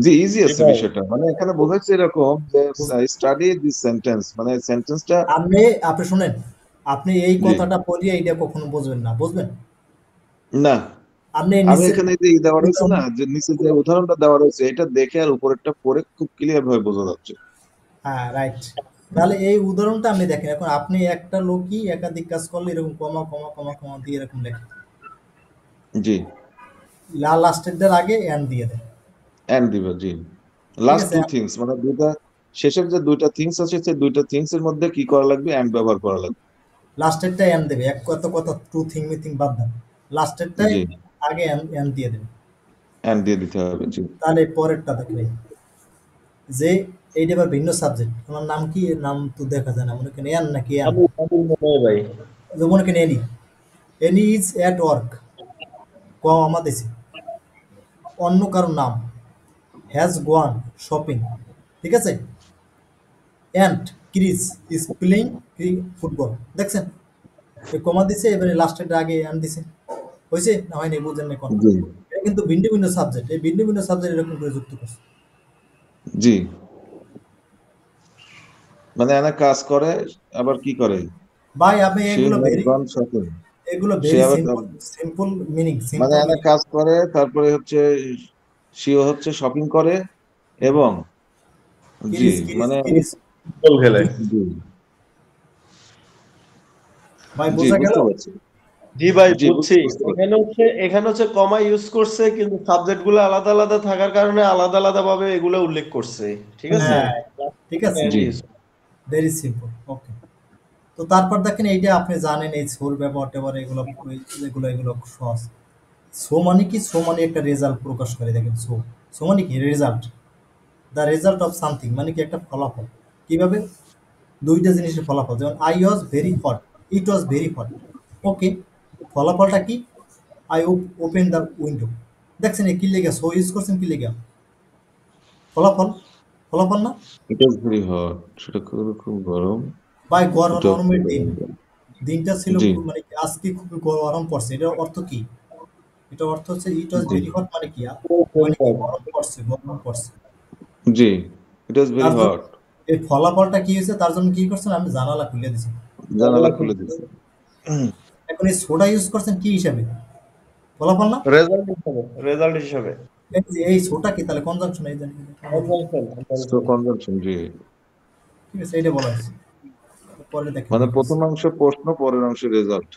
জি ইজি জি আছে ভাই। বিষয়টা, মানে এখানে বোঝাচ্ছে এরকম যে স্টাডি দিস সেন্টেন্স, মানে সেন্টেন্সটা। আপনি শুনেন, আপনি এই জি কথাটা পড়িয়ে এইটা কখনো বুঝবেন না, বুঝবেন? না, আপনি আমি নিচের এখানে যে দেওয়া রয়েছে উদাহরণ, না, যে নিচে যে উদাহরণটা দেওয়া রয়েছে, এটা দেখে আর উপরেরটা পড়ে খুব ক্লিয়ার ভাবে বোঝা যাচ্ছে। হ্যাঁ রাইট। তাহলে এই উদাহরণটা আপনি দেখেন, এখন আপনি একটা লোকই একাধিক কাজ করলে এরকম কমা কমা কমা কমা দিয়ে এরকম লেখে, জি লাস্টের আগে এন্ড দিয়ে দেন। এন্ড দিবে। জি, ঠিক লাস্ট আছে, টু থিংস, মানে দুইটা শেষের যে দুইটা থিংস আছে, সেই দুইটা থিংস এর মধ্যে কি করা লাগবে? এন্ড ব্যবহার করা লাগবে। লাস্টেরটা এন্ড দেবে, এক কত কত টু থিং মিথিং বাদ দেন, লাস্টেরটাই জি আগে এন্ড দিয়ে দেবে। এন্ড দিয়ে দিতে হবে। জি তাহলে পরেরটা দেখবে যে এইটা এবার ভিন্ন সাবজেক্ট, তোমার নাম কি? এর নাম তো দেখা যায় না, মনে করেন এন নাকি এন, আমি মনে হয় ভাই। যে মনে করেন any, any is at work, কম আমার দেশে, অন্য কারোর নাম, হ্যাজ গোয়ান শপিং, ঠিক আছে? And Chris is playing football, দেখছেন? এই কমা দিছে, এবারে লাস্টের আগে অ্যান্ড দিছে। হয়েছে না হয়নি বুঝেন না কোন? জি এটা কিন্তু ভিন্ন ভিন্ন সাবজেক্ট, এই ভিন্ন ভিন্ন সাবজেক্ট এরকম করে যুক্ত করছে। জি, মানে এনা কাজ করে, আবার কি করে? ভাই আপনি সে এগুলো হ্যাজ ভেরি, গন শপিং। এগুলো সে ভেরি আবার সিম্পল, সিম্পল মিনিং, মানে সিম্পল এনা মিনিং। কাজ করে, তারপরে হচ্ছে সেও হচ্ছে শপিং করে, এবং জি কিরিস কিরিস মানে কিরিস ফুটবল খেলে। জি ভাই জি বোঝা গেল? বুঝতে পারছি। জি ভাই জি বুঝছি। বুঝতে পারছি। এখানে হচ্ছে কমা ইউজ করছে, কিন্তু সাবজেক্ট গুলো আলাদা আলাদা থাকার কারণে আলাদা আলাদা ভাবে এগুলো উল্লেখ করছে। ঠিক আছে? হ্যাঁ, ঠিক আছে, জি ভেরি সিম্পল। ওকে, তো তারপর দেখেন এইটা আপনি জানেন এই সোর ব্যবহার ট্যাবহার এগুলো এগুলো এগুলো সহজ। সো মানে কি? সো মানে একটা রেজাল্ট প্রকাশ করে, দেখেন সো, সো মানে কি? Result, the result of something মানে কি? একটা ফলাফল। কিভাবে? দুইটা জিনিসের ফলাফল, যেমন I was very hot, it was very hot. Okay, ফলাফলটা কি? I open the window. দেখছেন এই কি লেগে সো ইউজ করছেন, কি লেগে? ফলাফল, ফলাফল না এটা ভেরি হট, সেটা খুব খুব গরম। ভাই? এটা গরমের দিন, দিনটা ছিল জি খুব, মানে কি আজকে খুব গরম পড়ছে, এটার অর্থ কি? এটা অর্থ হচ্ছে ইট ওয়াজ জি ভেরি হট মানে কি? ভেরি মানে কি হট। গরম পড়ছে, গরম পড়ছে। জি ইট ওয়াজ ভেরি তার জন্য হট। এই ফলাফলটা কি হয়েছে, তার জন্য কি করছেন? আমি জানালা খুলে দিছি। জানালা খুলে দিচ্ছে। এখন এই সোডা ইউজ করছেন কি হিসাবে? ফলাফল না? রেজাল্ট হিসাবে। এই যে এই সোটা কি তাহলে কনজাংশন, এই জানি সো কনজাম্পশন জি। ঠিক আছে, এইটা বলা হয়েছে। পরে দেখেন মানে বলতেছি। প্রথম অংশ প্রশ্ন, পরের অংশ রেজাল্ট।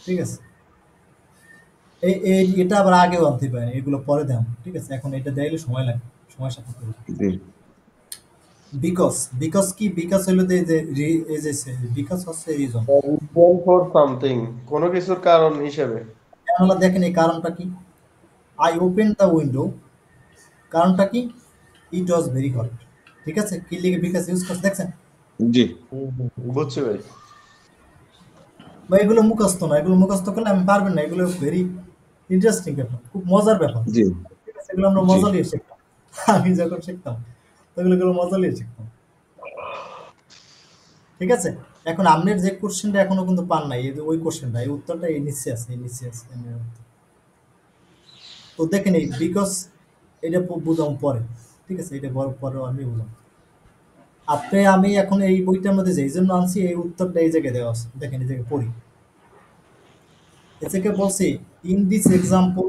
ঠিক আছে, এই এই এটা আবার আগেও আনতে পারেন, এগুলো পরে দেন। ঠিক আছে, এখন এটা দেখাইলে সময় লাগে, সময় সাপেক্ষ। জি বিকজ, বিকজ কি? বিকজ হলো যে এই যে বিকজ হচ্ছে রিজন। রিজন ফর সামথিং, কোনো কিছুর কারণ হিসেবে। তাহলে দেখেন এই কারণটা কি? আই ওপেন দ্য উইন্ডো, কারণটা কি? ইট ওয়াজ ভেরি হট। ঠিক আছে, কি লিখে বিকজ ইউজ করছে দেখছেন? জি বুঝছি ভাই। বা এগুলো মুখস্থ না, এগুলো মুখস্থ করলে আমি পারবেন না, এগুলো ভেরি ইন্টারেস্টিং ব্যাপার, খুব মজার ব্যাপার। জি ঠিক আছে, এগুলো আমরা জি মজা নিয়ে শিখতাম। আমি যখন শিখতাম তখন এগুলো মজা নিয়ে শিখতাম। ঠিক আছে, এখন আপনার যে কোশ্চেনটা এখনো কিন্তু পান নাই, এই যে ওই কোশ্চেনটা, এই উত্তরটা এই নিচে আছে, এই নিচে আছে এর উত্তর। তো দেখেন এই বিকজ, এটা বুঝাম পরে। ঠিক আছে, এটা পরে আমি বুঝাম। আপনি আমি এখন এই বইটার মধ্যে যে এই জন্য আনছি, এই উত্তরটা এই জায়গায় দেওয়া আছে, দেখেন এই জায়গায় পড়ি। এই জায়গায় বলছি, in this example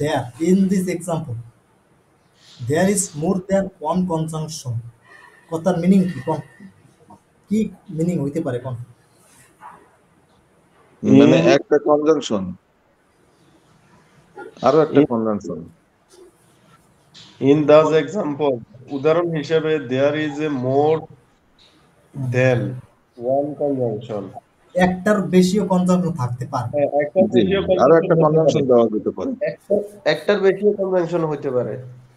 there, in this example there is more than one conjunction. কথার মিনিং কি কোন? কি মিনিং হইতে পারে কোন? মানে ইন একটা কনজাংশন, আরো একটা কনজাংশন। ইন দাস এক্সাম্পল, উদাহরণ হিসেবে, there is a more than one conjunction. একটার বেশিও কনজাংশন থাকতে পারে। একটার জি বেশিও আরো কনজাংশন একটা হতে পারে। কনজাংশন দেওয়া যেতে পারে। একটার বেশিও কনজাংশন হতে পারে।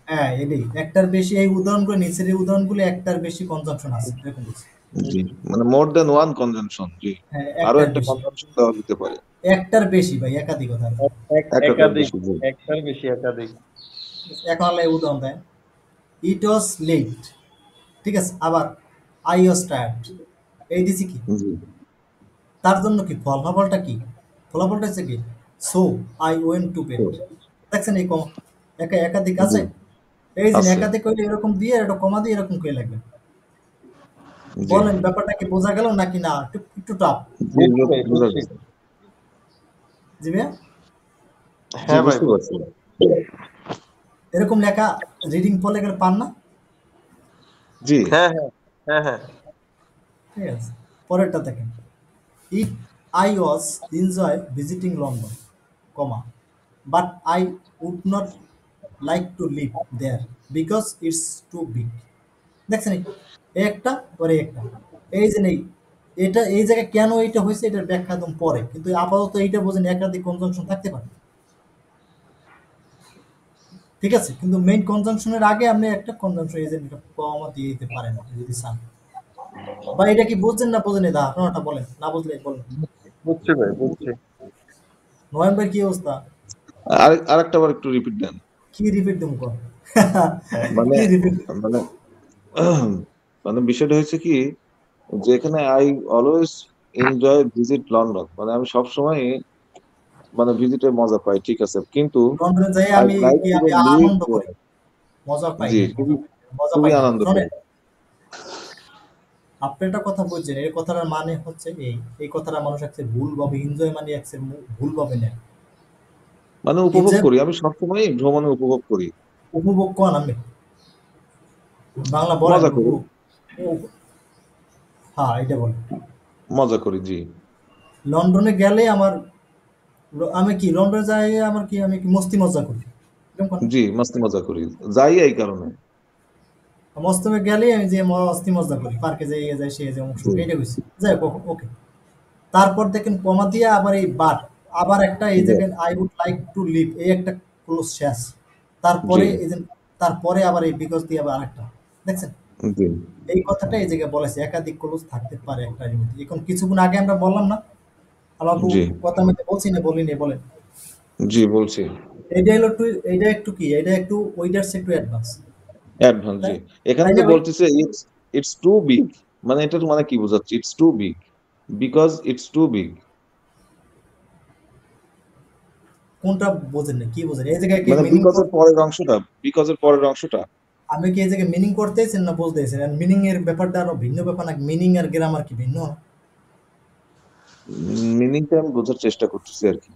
হ্যাঁ, এটাই একটার বেশি, এই উদাহরণগুলো নিচের এই উদাহরণগুলো একটার বেশি কনজাংশন আছে এরকম বলছি। জি মানে মোর দেন ওয়ান কনজাংশন জি। হ্যাঁ, আরো একটার একটা বেশি, কনজাংশন দেওয়া যেতে পারে। একটার বেশি ভাই, একাধিক কথা আর কি। একাধিক একাধিক, বেশি জি। একটার বেশি একাধিক। এখন আল্লাহ এই উদাহরণ দেয়, ইট ওয়াজ লেট। ঠিক আছে, আবার আই ওয়াজ টায়ার্ড, এই দিছি কি? জি তার জন্য কি ফলাফলটা কি? ফলাফলটা হচ্ছে কি? So I went to bed. তো, দেখছেন এই একাধিক জি আছে। এই যে আছে একাধিক হইলে এরকম দিয়ে, এটা কমা দিয়ে এরকম করে লাগবে। জি বলেন ব্যাপারটা কি বোঝা গেল নাকি না? একটু একটু টাফ। জি বুঝছি ভাই, বোঝা বুঝছি। গেছে। জি ভাইয়া, জি হ্যাঁ ভাই, বুঝতে বুঝছি। পারছি। এরকম লেখা রিডিং পড়লে গেলে পান না? জি হ্যাঁ হ্যাঁ হ্যাঁ হ্যাঁ। ঠিক আছে, পরেরটা দেখেন, if I was enjoy visiting London, comma, but I would not like to live there because it's too big. দেখছেন এই একটা, পরে একটা, এই যে নেই, এটা এই জায়গায় কেন এইটা হয়েছে এটার ব্যাখ্যা একদম পরে, কিন্তু আপাতত এইটা বোঝেন একাধিক কনজাংশন থাকতে পারে। ঠিক আছে, কিন্তু মেইন কনজাংশনের আগে আপনি একটা কনজাংশন এই যে কমা দিয়ে দিতে পারেন আপনি যদি চান। বা এটা কি বুঝছেন না বোঝেন? দা আপনারটা বলেন, না বুঝলে বলেন। বুঝছি ভাই, বুঝছি। নভেম্বর কি অবস্থা? আরেকটা বার একটু রিপিট দেন। কি রিপিট দেবো কর? মানে কি রিপিট? মানে মানে বিষয়টা হয়েছে কি, যে এখানে I always enjoy visit London, মানে আমি সবসময় মানে ভিজিটে মজা পাই, ঠিক আছে, কিন্তু লন্ডনে যাই আই আমি লাইক কি টু আমি লিভ, আনন্দ করি, মজা পাই জি না, খুবই মজা খুবই পাই না আনন্দ পাই। শোনেন। আপনি একটা কথা বলছেন, এই কথাটার মানে হচ্ছে এই কথাটা মানুষ একসে ভুল ভাবে, এনজয় মানে একসে ভুল ভাবে নেয়। মানে উপভোগ এনজয় করি, আমি সবসময় ভ্রমণে উপভোগ করি। উপভোগ করেন আপনি, বাংলা বলেন মজা করি, হ্যাঁ এটা বলেন। মজা করি, জি। লন্ডনে গেলে আমার আমি কি লন্ডনে যাই আমার কি আমি কি মস্তি মজা করি এরকম কোন জি, মাস্তি মজা করি, যাই এই কারণে। মস্তমে গেলে আমি যে মস্তি মজা করি পার্কে যাই এ যাই সে যাই অংশ জি, এইটা হয়েছে যাই হোক ওকে। তারপর দেখেন কমা দিয়ে আবার এই বাট আবার একটা এই জি, জায়গায় I would like to live এই একটা ক্লোজ শেষ। জি, তারপরে এই যে তারপরে আবার এই বিকজ দিয়ে আবার আরেকটা দেখছেন জি, এই কথাটা এই জায়গায় বলেছে একাধিক ক্লোজ থাকতে পারে একটা মধ্যে। এখন কিছুক্ষণ আগে আমরা বললাম না আমাকে জি, কথা আমি বলছি না বলিনি বলেন। জি, বলছি। এইটা হলো একটু এইটা একটু কি এটা একটু ওয়েদার একটু অ্যাডভান্স অ্যাডভান্স, তাই জি। এখানে তাই যে না ভাই? বলতেছে ইটস ইটস টু বিগ, মানে এটার মানে কি বোঝাচ্ছে? It's too big, because it's too big. কোনটা বোঝেন না কি বোঝেন এই জায়গায় কি মানে মিনিং বিকজ এর পরের অংশটা, বিকজ এর পরের অংশটা। আমি কি এই জায়গায় মিনিং করতেছেন না বুঝতেছেন মিনিং এর ব্যাপারটা আরো ভিন্ন ব্যাপার না মিনিং আর গ্রামার কি ভিন্ন মিনিংটা আমি বোঝার চেষ্টা করতেছি আর কি।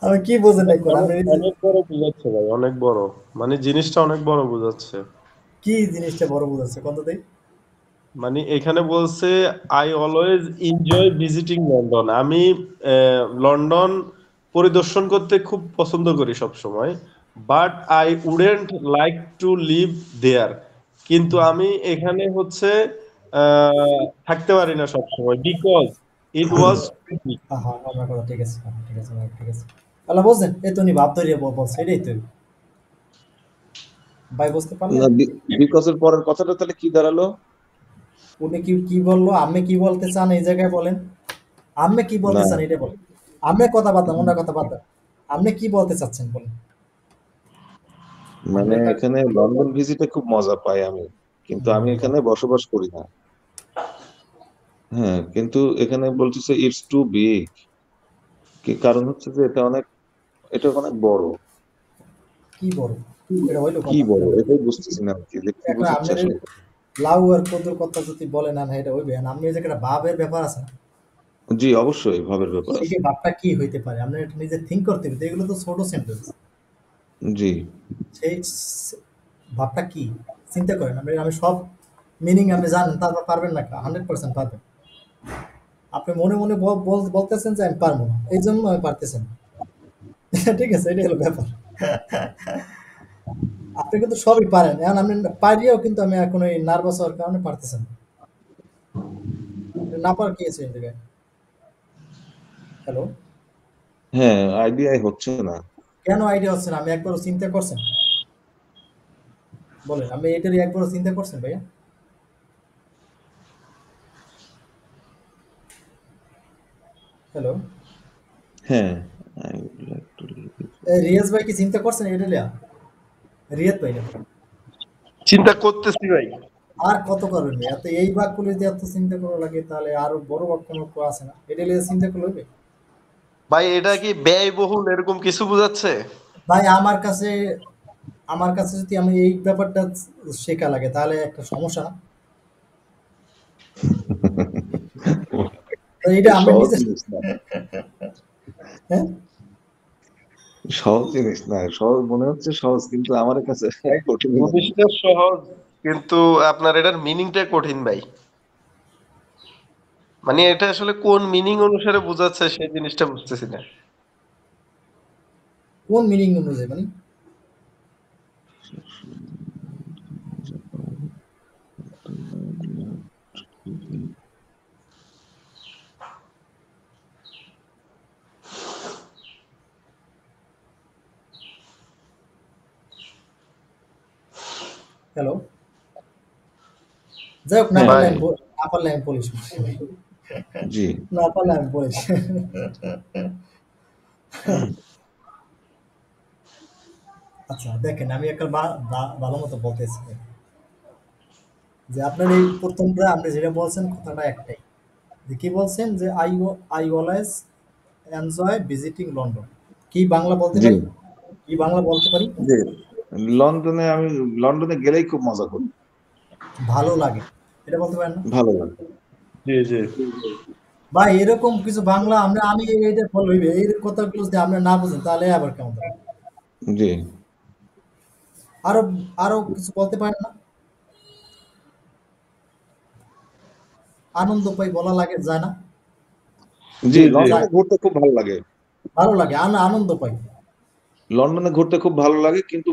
আমি কি বোঝেন নাই কোন অনেক আমি এই যে অনেক বড় বুঝাচ্ছে ভাই, অনেক বড়। মানে জিনিসটা অনেক বড় বুঝাচ্ছে। কি জিনিসটা বড় বোঝাচ্ছে কত দেই মানে এখানে বলছে I always enjoy visiting London. আমি লন্ডন পরিদর্শন করতে খুব পছন্দ করি সব সময়। But I wouldn't like to live there. কিন্তু আমি এখানে হচ্ছে থাকতে পারি না সব সময়, বিকজ ইট ওয়াজ। হ্যাঁ হ্যাঁ আমার কথা ঠিক আছে হ্যাঁ, ঠিক আছে ভাই, ঠিক আছে আল্লাহ বুঝছেন এই তো উনি ভাব ধরিয়ে বলছে এটাই তো ভাই বুঝতে পারলেন। না, বিকজ এর পরের কথাটা তাহলে কি দাঁড়ালো? উনি কি কি বললো আপনি কি বলতে চান এই জায়গায় বলেন আপনি কি বলতে না, চান এটা বলেন আপনি কথা বাদ দেন ওনার কথা বাদ দেন আপনি কি বলতে চাচ্ছেন বলেন আপনি মানে তা এখানে লন্ডন ভিজিটে খুব মজা পাই আমি, কিন্তু আমি বাহ, এখানে বসবাস করি না। হ্যাঁ, কিন্তু এখানে বলতেছে ইটস টু বিগ, কি কারণ হচ্ছে যে এটা অনেক বড়। কি বড় এটা হইলো কি কথা বড় এটাই বুঝতেছি না আর কি, যে কি এখন বোঝাচ্ছে আপনার আসলে। লাউ আর কদুর কথা যদি বলেন না এটা হইবে না আপনি এই যে একটা ভাবের ব্যাপার আছে না জি, অবশ্যই ভাবের ব্যাপার এই আছে। যে ভাবটা কি হইতে পারে আপনার এটা নিজে থিঙ্ক করতে হবে তো এগুলো তো ছোট সেন্টেন্স জি, সেই ভাবটা কি চিন্তা করেন আমি আমি সব মিনিং আপনি জানেন তারপর পারবেন না 100% পারবেন আপনি মনে মনে বলতেছেন যে আমি পারবো না এই জন্য আমি পারতেছেন না। ঠিক আছে এটাই হলো ব্যাপার আপনি কিন্তু সবই পারেন এখন আপনি পারিও কিন্তু আমি এখন ওই নার্ভাস হওয়ার কারণে পারতেছেন না না পার কি আছে এই জায়গায় হ্যালো হ্যাঁ, আইডিয়াই হচ্ছে না। কেন আইডিয়া হচ্ছে না আমি একবারও চিন্তা করছেন বলেন আপনি এটারই একবারও চিন্তা করছেন ভাইয়া হ্যালো হ্যাঁ, I would like to live it. Riaz ভাই কি চিন্তা করছেন এটা লিয়া রিয়াদ ভাই না চিন্তা করতেছি ভাই। আর কত করবেন ভাই এত এই বাক্যগুলো যদি এত চিন্তা করা লাগে তাহলে আরো বড় বাক্য বাক্য আছে না এটা লিয়ে চিন্তা করলে হবে ভাই এটা কি ব্যয়বহুল এরকম কিছু বোঝাচ্ছে? ভাই আমার কাছে যদি আমি এই ব্যাপারটা শেখা লাগে তাহলে একটা সমস্যা না তো এটা আমি সহজ নিজে জিনিস না, হ্যাঁ সহজ জিনিস না, সহজ মনে হচ্ছে সহজ, কিন্তু আমার কাছে ভাই, কঠিন লাগে। জিনিসটা সহজ, কিন্তু আপনার এটার মিনিংটা কঠিন ভাই। মানে এটা আসলে কোন মিনিং অনুসারে বোঝাচ্ছে সেই জিনিসটা বুঝতেছি না। কোন মিনিং অনুযায়ী মানে হ্যালো যাই হোক না হ্যাঁ পারলে ভাই ভাই, না পারলে আমি বলিস জি, না পারলে আমি বলিস আচ্ছা দেখেন আমি একটা ভালো মতো বলতেছি যে আপনার এই প্রথমটা আপনি যেটা বলছেন কথাটা একটাই যে কি বলছেন যে I always enjoy visiting London কি বাংলা বলতে জি, পারি কি বাংলা বলতে পারি জি। আমি লন্ডনে গেলেই খুব মজা করি, ভালো লাগে এটা বলতে পারেন না ভালো লাগে। জি জি। ভাই এরকম কিছু বাংলা আমি এইটা বলবো এই কথাগুলো যদি আমরা না বুঝেন তাহলে আবার কেমন হবে জি, আরো আরো কিছু বলতে পারেন না? আনন্দ পাই বলা লাগে যায় না? জি, জি জি যায়, লন্ডনে ঘুরতে খুব ভালো লাগে। ভালো লাগে, আনন্দ পাই। লন্ডনে ঘুরতে খুব ভালো লাগে, কিন্তু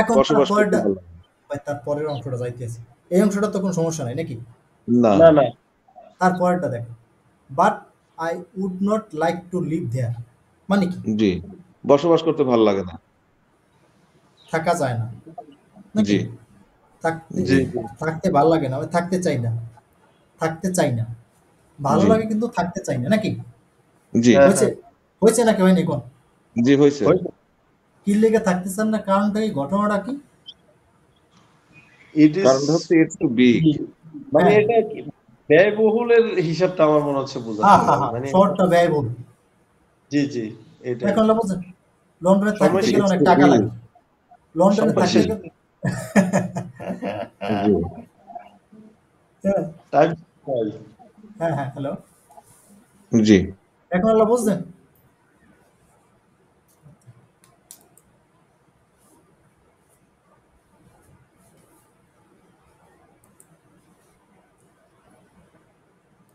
এখন বসবাস করতে তারপরেরটা, ভালো লাগে না। ভাই তার পরের অংশটা যাইতেছি, এই অংশটা তো কোনো সমস্যা নাই নাকি? না। না না তার পরেরটা দেখো, but I would not like to live there, মানে কি? জি, বসবাস করতে ভালো লাগে না। থাকা যায় না নাকি? জি, থাকতে জি এই জি থাকতে ভালো লাগে না, আমি থাকতে চাই না, থাকতে চাই না, ভালো জি, লাগে কিন্তু থাকতে চাই না নাকি? জি, হ্যাঁ হয়েছে, হ্যাঁ হয়েছে নাকি হয়নি কোন? জি হয়েছে। কি লেগে থাকতে চান না, কারণটা কি, ঘটনাটা কি? ইট ইজ কারণটা হচ্ছে ইটস টু বিগ। মানে হ্যাঁ, এটা কি ব্যয়বহুলের হিসাবটা আমার মনে হচ্ছে হা বোঝাচ্ছে হা ভাই হা, মানে শহরটা ব্যয়বহুল। জি জি এটাই এখন বুঝছেন, লন্ডনে থাকতে সমস্যা গেলে ইটস অনেক টু টাকা বিগ। লাগে, লন্ডনে থাকতে জি, সমস্যা গেলে জি, টাইম ভাই হ্যাঁ হ্যাঁ, হ্যালো, জি, এখন বুঝছেন